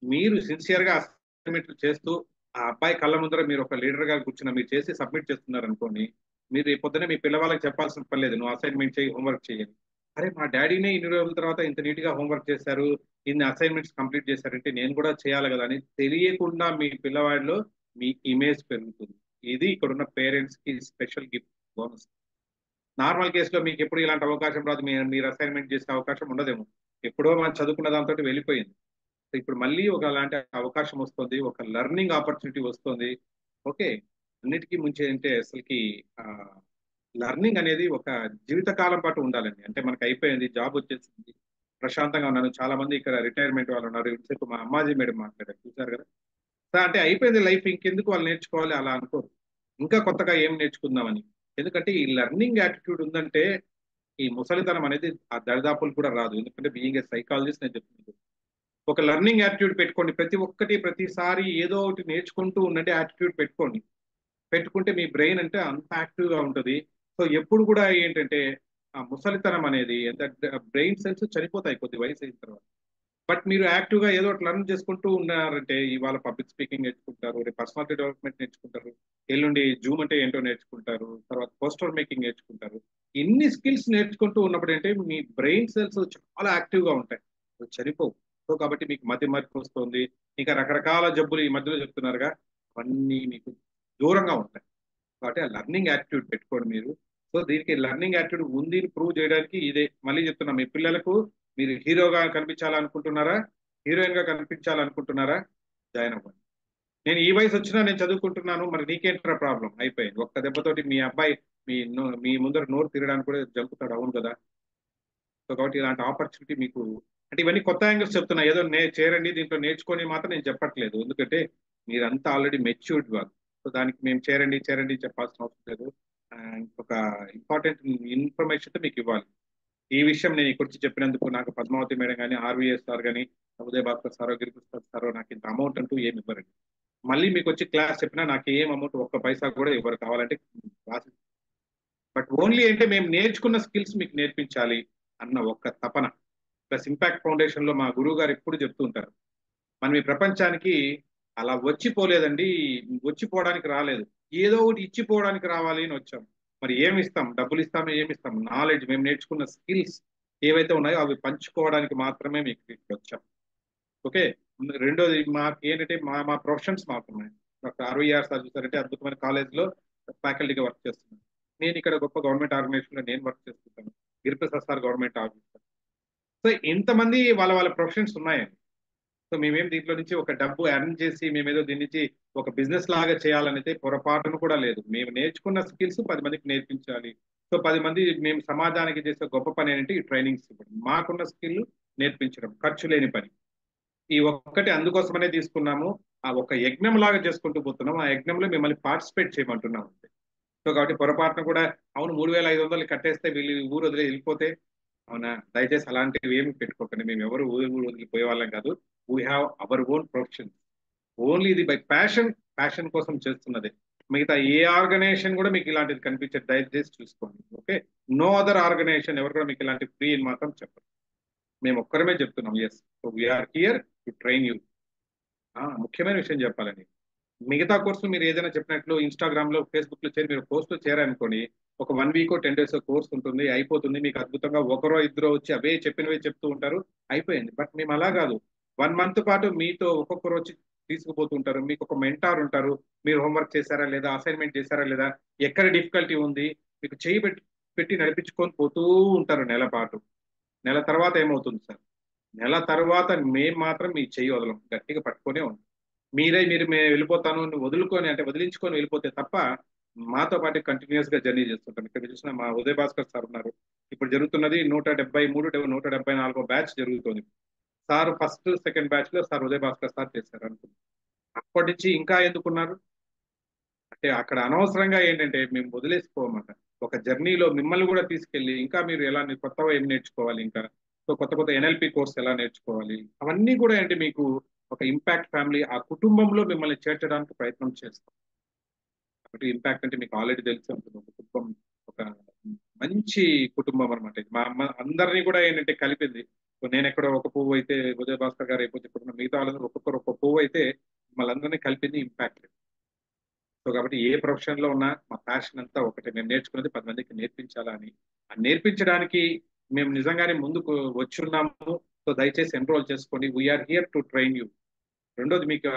మీరు సిన్సియర్ గా అసైన్మెంట్లు చేస్తూ ఆ అబ్బాయి కళ్ళ ముందర మీరు ఒక లీడర్ గా కూర్చున్న మీరు చేసి సబ్మిట్ చేస్తున్నారు అనుకోండి, మీరు రేపు పొద్దున మీ పిల్లవాళ్ళకి చెప్పాల్సిన పని లేదు, నువ్వు అసైన్మెంట్ చేయి, హోంవర్క్ చేయాలి. అరే మా డాడీనే ఇన్ని రోజుల తర్వాత ఇంత నీట్ గా హోంవర్క్ చేశారు, ఇన్ని అసైన్మెంట్స్ కంప్లీట్ చేశారంటే నేను కూడా చేయాలి కదా అని తెలియకుండా మీ పిల్లవాడిలో మీ ఇమేజ్ పెరుగుతుంది. ఇది ఇక్కడ ఉన్న పేరెంట్స్ కి స్పెషల్ గిఫ్ట్, బోనస్. నార్మల్ కేసులో మీకు ఎప్పుడు ఇలాంటి అవకాశం రాదు, మీరు అసైన్మెంట్ చేసే అవకాశం ఉండదేమో, ఎప్పుడో మనం చదువుకున్న దాంతో వెళ్ళిపోయింది. ఇప్పుడు మళ్ళీ ఒక అలాంటి అవకాశం వస్తుంది, ఒక లెర్నింగ్ ఆపర్చునిటీ వస్తుంది. ఓకే, అన్నిటికీ ముందు ఏంటంటే అసలుకి లెర్నింగ్ అనేది ఒక జీవితకాలం పాటు ఉండాలండి. అంటే మనకి అయిపోయింది, జాబ్ వచ్చేసింది, ప్రశాంతంగా ఉన్నాను. చాలా మంది ఇక్కడ రిటైర్మెంట్ వాళ్ళు ఉన్నారు. ఇంతసేపు మా అమ్మాజీ మేడం మాట్లాడారు, చూసారు కదా. సో అంటే అయిపోయింది లైఫ్, ఇంకెందుకు వాళ్ళు నేర్చుకోవాలి అలా అనుకోరు, ఇంకా కొత్తగా ఏం నేర్చుకుందామని. ఎందుకంటే ఈ లెర్నింగ్ యాటిట్యూడ్ ఉందంటే ఈ ముసలితనం అనేది ఆ దరిదాపులు కూడా రాదు. ఎందుకంటే బీయింగ్ ఏ సైకాలజిస్ట్ నేను చెప్తున్నాను, ఒక లెర్నింగ్ యాటిట్యూడ్ పెట్టుకోండి. ప్రతి ఒక్కటి ప్రతిసారి ఏదో ఒకటి నేర్చుకుంటూ ఉండండి, యాటిట్యూడ్ పెట్టుకోండి. పెట్టుకుంటే మీ బ్రెయిన్ అంటే అంత యాక్టివ్ గా ఉంటుంది. సో ఎప్పుడు కూడా ఏంటంటే ఆ ముసలితనం అనేది ఎంత, బ్రెయిన్ సెల్స్ చనిపోతాయి కొద్ది వయసు అయిన తర్వాత. బట్ మీరు యాక్టివ్ గా ఏదో ఒకటి లర్న్ చేసుకుంటూ ఉన్నారంటే ఇవాళ పబ్లిక్ స్పీకింగ్ నేర్చుకుంటారు, రేపు పర్సనాలిటీ డెవలప్మెంట్ నేర్చుకుంటారు, ఎల్లుండి జూమ్ అంటే ఏంటో నేర్చుకుంటారు, తర్వాత పోస్టర్ మేకింగ్ నేర్చుకుంటారు. ఇన్ని స్కిల్స్ నేర్చుకుంటూ ఉన్నప్పుడు అంటే మీ బ్రెయిన్ సెల్స్ చాలా యాక్టివ్ గా ఉంటాయి, అవి చనిపోవు. సో కాబట్టి మీకు మతి మరపు వస్తుంది, ఇంకా రకరకాల జబ్బులు ఈ మధ్యలో చెప్తున్నారుగా, అవన్నీ మీకు దూరంగా ఉంటాయి. కాబట్టి ఆ లర్నింగ్ యాటిట్యూడ్ పెట్టుకోండి మీరు. సో దీనికి లర్నింగ్ యాటిట్యూడ్ ఉంది ప్రూవ్ చేయడానికి ఇదే మళ్ళీ చెప్తున్నా, మీ పిల్లలకు మీరు హీరోగా కనిపించాలనుకుంటున్నారా, హీరోయిన్ గా కనిపించాలనుకుంటున్నారా, జాయిన్ అవ్వండి. నేను ఈ వయసు వచ్చినా నేను చదువుకుంటున్నాను, మరి నీకేంట్రా ప్రాబ్లం, అయిపోయింది. ఒక్క దెబ్బతోటి మీ అబ్బాయి మీ ముందర నోరు తిరగడానికి కూడా జంపుతాడు, అవును కదా. సో కాబట్టి ఇలాంటి ఆపర్చునిటీ మీకు, అంటే ఇవన్నీ కొత్త యాంగిల్స్ చెప్తున్నా, ఏదో చేరండి దీంట్లో నేర్చుకొని మాత్రం నేను చెప్పట్లేదు. ఎందుకంటే మీరంతా ఆల్రెడీ మెచ్యూర్డ్ వాళ్ళు. సో దానికి మేము చేరండి చేరండి చెప్పాల్సిన అవసరం లేదు. ఒక ఇంపార్టెంట్ ఇన్ఫర్మేషన్ మీకు ఇవ్వాలి. ఈ విషయం నేను ఇక్కడ వచ్చి చెప్పినందుకు నాకు పద్మావతి మేడం కానీ, ఆర్వీఎస్ సార్ కానీ, ఉదయ్ భాస్కర్ సారో, గిరికృష్ణ సారో నాకు ఇంత అమౌంట్ అంటూ ఏమి ఇవ్వరండి. మళ్ళీ మీకు వచ్చి క్లాస్ చెప్పినా నాకు ఏం అమౌంట్ ఒక్క పైసా కూడా ఇవ్వరు, కావాలంటే క్లాస్. బట్ ఓన్లీ అంటే మేము నేర్చుకున్న స్కిల్స్ మీకు నేర్పించాలి అన్న ఒక్క తపన. ప్లస్ ఇంపాక్ట్ ఫౌండేషన్ లో మా గురువు గారు ఎప్పుడు చెప్తూ ఉంటారు, మనం ఈ ప్రపంచానికి అలా వచ్చిపోలేదండి, వచ్చిపోవడానికి రాలేదు, ఏదో ఒకటి ఇచ్చిపోవడానికి రావాలి అని వచ్చాం. మరి ఏమి ఇస్తాం, డబ్బులు ఇస్తాము, ఏమి ఇస్తాం, నాలెడ్జ్, మేము నేర్చుకున్న స్కిల్స్ ఏవైతే ఉన్నాయో అవి పంచుకోవడానికి మాత్రమే మీకు ఇక్కడికి వచ్చాం. ఓకే. రెండోది మాకు ఏంటంటే మా మా ప్రొఫెషన్స్ మాకున్నాయి. డాక్టర్ 60 సార్ చూసారంటే అద్భుతమైన కాలేజ్ లో ఫ్యాకల్టీగా వర్క్ చేస్తున్నాను. నేను ఇక్కడ గొప్ప గవర్నమెంట్ ఆర్గనైజేషన్ లో నేను వర్క్ చేస్తుంటాను, Giriprasad sir government officer. So ఇంతమంది వాళ్ళ వాళ్ళ ప్రొఫెషన్స్ ఉన్నాయండి. సో మేమేం దీంట్లో నుంచి ఒక డబ్బు ఎర్న్ చేసి మేమేదో దీని నుంచి ఒక బిజినెస్ లాగా చేయాలనైతే పొరపాటును కూడా లేదు. మేము నేర్చుకున్న స్కిల్స్ 10 మందికి నేర్పించాలి. సో 10 మంది మేము సమాజానికి చేసే గొప్ప పని ఏంటంటే ఈ ట్రైనింగ్స్ ఇవ్వడం, మాకున్న స్కిల్ నేర్పించడం, ఖర్చు లేని పని. ఈ ఒక్కటి అందుకోసమనే తీసుకున్నాము. ఆ ఒక యజ్ఞం లాగా చేసుకుంటూ పోతున్నాము. ఆ యజ్ఞంలో మిమ్మల్ని పార్టిసిపేట్ చేయమంటున్నాం. సో కాబట్టి పొరపాటున కూడా అవును 3500 కట్టేస్తే వీళ్ళు ఊరు వదిలి వెళ్ళిపోతే, అవునా, దయచేసి అలాంటివి ఏమి పెట్టుకోకండి. మేము ఎవరు ఊరు ఊరు వదిలిపోయే వాళ్ళం కాదు. We have our own profession. Only ఇది బై ప్యాషన్, ప్యాషన్ కోసం చేస్తున్నది. మిగతా ఏ ఆర్గనైజేషన్ కూడా మీకు ఇలాంటిది కనిపించే, దయచేసి చూసుకోండి. ఓకే, నో అదర్ ఆర్గనైజేషన్ ఎవరు కూడా మీకు ఇలాంటి ఫ్రీ అని మాత్రం చెప్పరు. మేము ఒక్కరమే చెప్తున్నాం, yes, so we're here to train you. ముఖ్యమైన విషయం చెప్పాలండి, మిగతా కోర్సులు మీరు ఏదైనా చెప్పినట్లు ఇన్స్టాగ్రామ్ లో, ఫేస్బుక్ లో చేరి మీరు పోస్ట్ చేరారనుకోండి, ఒక 1 వీక్ 10 డేస్ కోర్స్ ఉంటుంది, అయిపోతుంది. మీకు అద్భుతంగా ఒకరో ఇద్దరు వచ్చి అవే చెప్పినవే చెప్తూ ఉంటారు, అయిపోయింది. బట్ మేము అలా కాదు, 1 మంత్ పాటు మీతో ఒక్కొక్కరు వచ్చి తీసుకుపోతుంటారు. మీకు ఒక మెంటార్ ఉంటారు, మీరు హోంవర్క్ చేశారా లేదా, అసైన్మెంట్ చేశారా లేదా, ఎక్కడ డిఫికల్టీ ఉంది, మీకు చేయి పెట్టి నడిపించుకొని పోతూ ఉంటారు నెల పాటు. నెల తర్వాత ఏమవుతుంది సార్, నెల తర్వాత మేము మాత్రం మీ చెయ్యి వదలం, గట్టిగా పట్టుకొనే ఉంటాం. మీరు మేము వెళ్ళిపోతాను అని వదులుకొని, అంటే వదిలించుకొని వెళ్ళిపోతే తప్ప మాతో పాటు కంటిన్యూస్ గా జర్నీ చేస్తుంటాం. ఇక్కడ చూసిన మా ఉదయ్ భాస్కర్ సార్ ఉన్నారు. ఇప్పుడు జరుగుతున్నది 173 174 బ్యాచ్ జరుగుతుంది. సార్ ఫస్ట్ సెకండ్ బ్యాచ్ లో సార్ ఉదయ్ భాస్కర్ సార్ చేశారు అనుకుంటున్నాను. అప్పటి నుంచి ఇంకా ఎందుకున్నారు అంటే అక్కడ అనవసరంగా ఏంటంటే మేము వదిలేసిపోమాట, ఒక జర్నీలో మిమ్మల్ని కూడా తీసుకెళ్ళి ఇంకా మీరు ఎలా కొత్తగా ఏం నేర్చుకోవాలి, ఇంకా సో కొత్త కొత్త ఎన్ఎల్పి కోర్స్ ఎలా నేర్చుకోవాలి, అవన్నీ కూడా ఏంటి మీకు ఒక ఇంపాక్ట్ ఫ్యామిలీ, ఆ కుటుంబంలో మిమ్మల్ని చేర్చడానికి ప్రయత్నం చేస్తాం. కాబట్టి ఇంపాక్ట్ అంటే మీకు ఆల్రెడీ తెలిసి ఉంటుంది, ఒక కుటుంబం, ఒక మంచి కుటుంబం అనమాట. మా అమ్మ అందరినీ కూడా ఏంటంటే కలిపింది. సో నేను ఎక్కడో ఒక పువ్వు అయితే ఉదయ భాస్కర్ గారు అయిపోతే, ఇక్కడ ఉన్న మిగతా వాళ్ళందరూ ఒక్కొక్కరు ఒక్క పువ్వు అయితే మమ్మల్ని అందరినీ కలిపింది ఇంపాక్ట్. సో కాబట్టి ఏ ప్రొఫెషన్ లో ఉన్నా మా ప్యాషన్ అంతా ఒకటే, మేము నేర్చుకున్నది 10 మందికి నేర్పించాలని. ఆ నేర్పించడానికి మేము నిజంగానే ముందుకు వచ్చున్నాము. సో దయచేసి ఎన్రోల్ చేసుకోండి, we're here to train you. రెండోది మీకు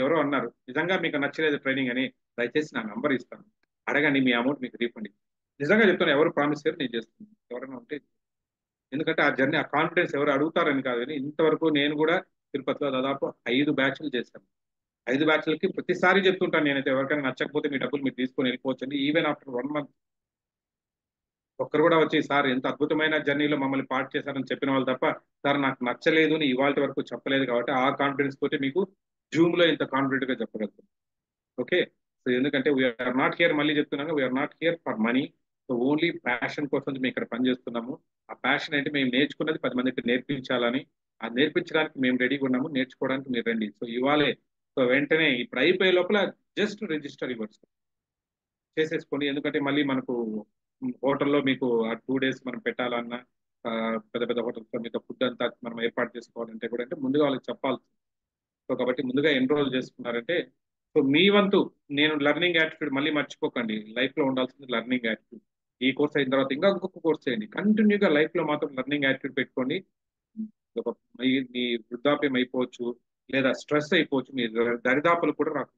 ఎవరో అన్నారు నిజంగా మీకు నచ్చలేదు ట్రైనింగ్ అని, దయచేసి నా నంబర్ ఇస్తాను, అడగండి, మీ అమౌంట్ మీకు రీఫండ్. నిజంగా చెప్తాను, ఎవరు ప్రామిస్ చేయరు, నేను చేస్తున్నాను ఎవరైనా ఉంటే. ఎందుకంటే ఆ జర్నీ, ఆ కాన్ఫిడెన్స్ ఎవరు అడుగుతారని కాదు, కానీ ఇంతవరకు నేను కూడా తిరుపతిలో దాదాపు 5 బ్యాచ్లు చేశాను. 5 బ్యాచ్లకి ప్రతిసారి చెప్తుంటాను నేనైతే, ఎవరికైనా నచ్చకపోతే మీ డబ్బులు మీరు తీసుకొని వెళ్ళిపోవచ్చండి. ఈవెన్ ఆఫ్టర్ 1 మంత్ ఒక్కరు కూడా వచ్చి సార్ ఎంత అద్భుతమైన జర్నీలో మమ్మల్ని పార్ట్ చేశారని చెప్పిన వాళ్ళు తప్ప, సార్ నాకు నచ్చలేదు అని ఇవాళ వరకు చెప్పలేదు. కాబట్టి ఆ కాన్ఫిడెన్స్ తోటి మీకు జూమ్ లో ఇంత కాన్ఫిడెంట్ గా చెప్పగలుగుతాం. ఓకే. సో ఎందుకంటే వీఆర్ నాట్ హియర్, మళ్ళీ చెప్తున్నాను, we're not here for money. So only passion కోసం మేము ఇక్కడ పనిచేస్తున్నాము. ఆ ప్యాషన్ అంటే మేము నేర్చుకున్నది 10 మందికి నేర్పించాలని, ఆ నేర్పించడానికి మేము రెడీగా ఉన్నాము, నేర్చుకోవడానికి మీరు రండి. సో ఇవాళే, సో వెంటనే ఇప్పుడు అయిపోయే లోపల జస్ట్ రిజిస్టర్ ఇవ్వచ్చు, చేసేసుకోండి. ఎందుకంటే మళ్ళీ మనకు హోటల్లో మీకు ఆ 2 days మనం పెట్టాలన్నా, ఆ, పెద్ద పెద్ద హోటల్స్ లో మీకు ఫుడ్ అంతా మనం ఏర్పాటు చేసుకోవాలంటే కూడా అంటే ముందుగా వాళ్ళకి చెప్పాలి. సో కాబట్టి ముందుగా ఎన్రోల్ చేసుకున్నారంటే, సో మీ వంతు, నేను లెర్నింగ్ యాటిట్యూడ్ మళ్ళీ మర్చిపోకండి. లైఫ్ లో ఉండాల్సింది లెర్నింగ్ యాటిట్యూడ్. ఈ కోర్స్ అయిన తర్వాత ఇంకా ఇంకొక కోర్స్ చేయండి. కంటిన్యూగా లైఫ్ లో మాత్రం లెర్నింగ్ యాటిట్యూడ్ పెట్టుకోండి. ఒక మీ వృద్ధాప్యం అయిపోవచ్చు, లేదా స్ట్రెస్ అయిపోవచ్చు, మీ దరిదాపులు కూడా రాకు.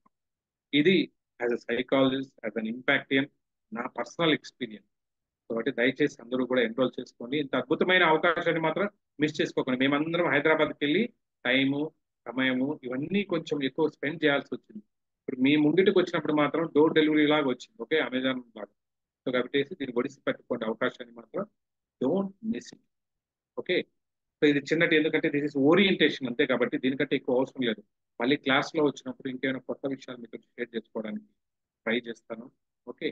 ఇది as a psychologist, as an impaction, నా పర్సనల్ ఎక్స్పీరియన్స్. కాబట్టి దయచేసి అందరూ కూడా ఎన్రోల్ చేసుకోండి. ఇంత అద్భుతమైన అవకాశాన్ని మాత్రం మిస్ చేసుకోకండి. మేమందరం హైదరాబాద్కి వెళ్ళి టైము, సమయము ఇవన్నీ కొంచెం ఎక్కువ స్పెండ్ చేయాల్సి వచ్చింది. ఇప్పుడు మీ ముంగిటికి వచ్చినప్పుడు మాత్రం డోర్ డెలివరీ లాగా వచ్చింది. ఓకే, అమెజాన్ లాగా. సో కాబట్టి దీన్ని ఒడిసి పెట్టుకోండి, అవకాశాన్ని మాత్రం don't miss it. Okay. So ఇది చిన్నటి, ఎందుకంటే దిస్ ఇస్ ఓరియంటేషన్ అంతే, కాబట్టి దీనికంటే ఎక్కువ అవసరం లేదు. మళ్ళీ క్లాస్ లో వచ్చినప్పుడు ఇంకేమైనా కొత్త విషయాలు మీతో షేర్ చేసుకోవడానికి ట్రై చేస్తాను. ఓకే.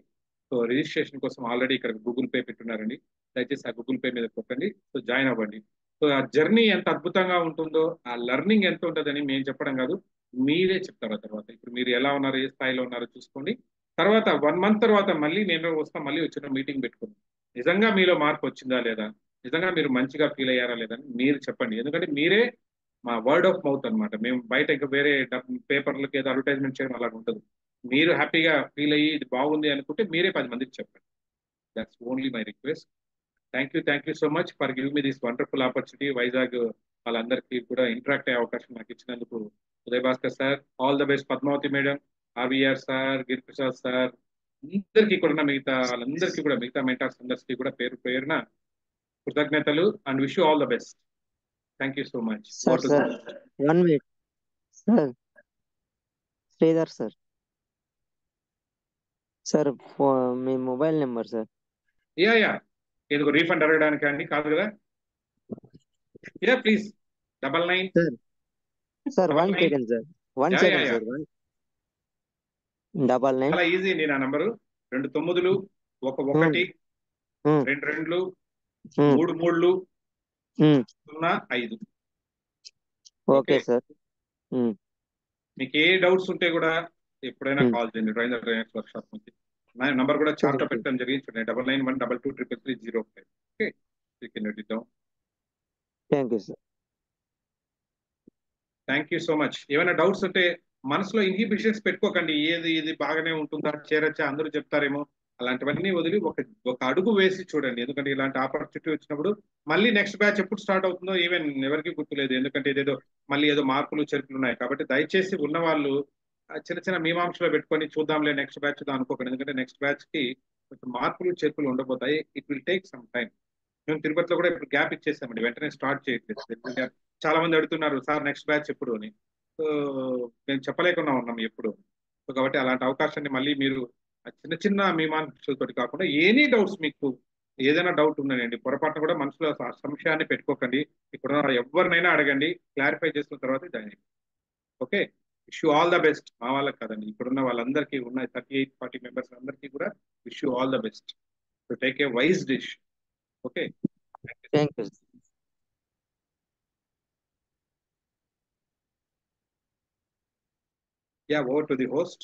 సో రిజిస్ట్రేషన్ కోసం ఆల్రెడీ ఇక్కడ గూగుల్ పే పెట్టున్నారండి. దయచేసి ఆ గూగుల్ పే మీద కొట్టండి. సో జాయిన్ అవ్వండి. సో ఆ జర్నీ ఎంత అద్భుతంగా ఉంటుందో, ఆ లెర్నింగ్ ఎంత ఉంటుందని మేము చెప్పడం కాదు, మీరే చెప్తారు ఆ తర్వాత. ఇప్పుడు మీరు ఎలా ఉన్నారు, ఏ స్థాయిలో ఉన్నారో చూసుకోండి. తర్వాత 1 month తర్వాత మళ్ళీ నేను వస్తాం, మళ్ళీ వచ్చిన మీటింగ్ పెట్టుకుందాం. నిజంగా మీలో మార్పు వచ్చిందా లేదా, నిజంగా మీరు మంచిగా ఫీల్ అయ్యారా లేదని మీరు చెప్పండి. ఎందుకంటే మీరే మా వర్డ్ ఆఫ్ మౌత్ అన్నమాట. మేము బయట ఇంకా వేరే పేపర్లకి ఏదో అడ్వర్టైజ్మెంట్ చేయడం అలా ఉండదు. మీరు హ్యాపీగా ఫీల్ అయ్యి ఇది బాగుంది అనుకుంటే మీరే 10 మందికి చెప్పండి. That's only my request. Thank you so much for giving me this wonderful opportunity. Vizag వాళ్ళందరికీ కూడా ఇంటరాక్ట్ అయ్యే అవకాశం నాకు ఇచ్చినందుకు Uday Bhaskar sir, all the best. Padmavathi madam, RVR sir, Giriprasad sir, అందరికీ కూడా, మిగతా వాళ్ళందరికీ కూడా, మిగతా మెంటార్స్ అందరికీ కూడా పేరు పేరున కృతజ్ఞతలు and wish you all the best. Thank you so much. Sir 1 minute sir. Sridhar sir. Sir me mobile number sir. Yeah ఎందుకు రీఫండ్ అడగడానికి అండి? కాదు కదా. Yeah please. 99. Sir 1 second sir. 1 second sir. 99. చాలా ఈజీ అండి నా నంబరు. 2 9లు 1 1 2 2 3 3 0 5. Okay sir. మీకు ఏ doubts ఉంటే కూడా ఎప్పుడైనా కాల్ చేయండి. రైనర్ రైనర్స్ వర్క్ షాప్ నుంచి. నా నంబర్ కూడా చార్ట్ పెట్టడం జరిగింది, చూడండి. 9912233305. Okay, you can note it down. Thank you sir. Thank you so much. ఏమైనా డౌట్స్ ఉంటే మనసులో ఇన్హిబిషన్స్ పెట్టుకోకండి. ఇది బాగానే ఉంటుందా, చేరొచ్చా, అందరూ చెప్తారేమో, అలాంటివన్నీ వదిలి ఒక అడుగు వేసి చూడండి. ఎందుకంటే ఇలాంటి ఆపర్చునిటీ వచ్చినప్పుడు మళ్ళీ నెక్స్ట్ బ్యాచ్ ఎప్పుడు స్టార్ట్ అవుతుందో ఈవెన్ ఎవరికి గుర్తులేదు. ఎందుకంటే ఇదేదో మళ్ళీ ఏదో మార్పులు చేర్పులు ఉన్నాయి. కాబట్టి దయచేసి ఉన్న వాళ్ళు చిన్న చిన్న మీమాంసలో పెట్టుకొని చూద్దాంలే నెక్స్ట్ బ్యాచ్ అనుకోకండి. ఎందుకంటే నెక్స్ట్ బ్యాచ్ కి కొంచెం మార్పులు చేర్పులు ఉండబోతాయి. It will take some time. మేము తిరుపతిలో కూడా ఇప్పుడు గ్యాప్ ఇచ్చేసామండి, వెంటనే స్టార్ట్ చేయట్లేదు. చాలా మంది అడుగుతున్నారు సార్ నెక్స్ట్ బ్యాచ్ ఎప్పుడు అని. సో మేము చెప్పలేకుండా ఉన్నాం ఎప్పుడు. సో కాబట్టి అలాంటి అవకాశాన్ని మళ్ళీ మీరు చిన్న చిన్న మీమాంసలతో కాకుండా ఎనీ డౌట్స్, మీకు ఏదైనా డౌట్ ఉందండి, పొరపాటున కూడా మనసులో సంశయాన్ని పెట్టుకోకండి. ఇప్పుడు ఎవరినైనా అడగండి, క్లారిఫై చేసుకున్న తర్వాత జాయిన్ అయ్యండి. Okay, wish you all the best. మా వాళ్ళకి కాదండి, ఇప్పుడున్న వాళ్ళందరికీ, ఉన్న 38-40 మెంబర్స్ అందరికీ కూడా wish you all the best. To take a wise dish. Okay, thank you. yeah, over to the host.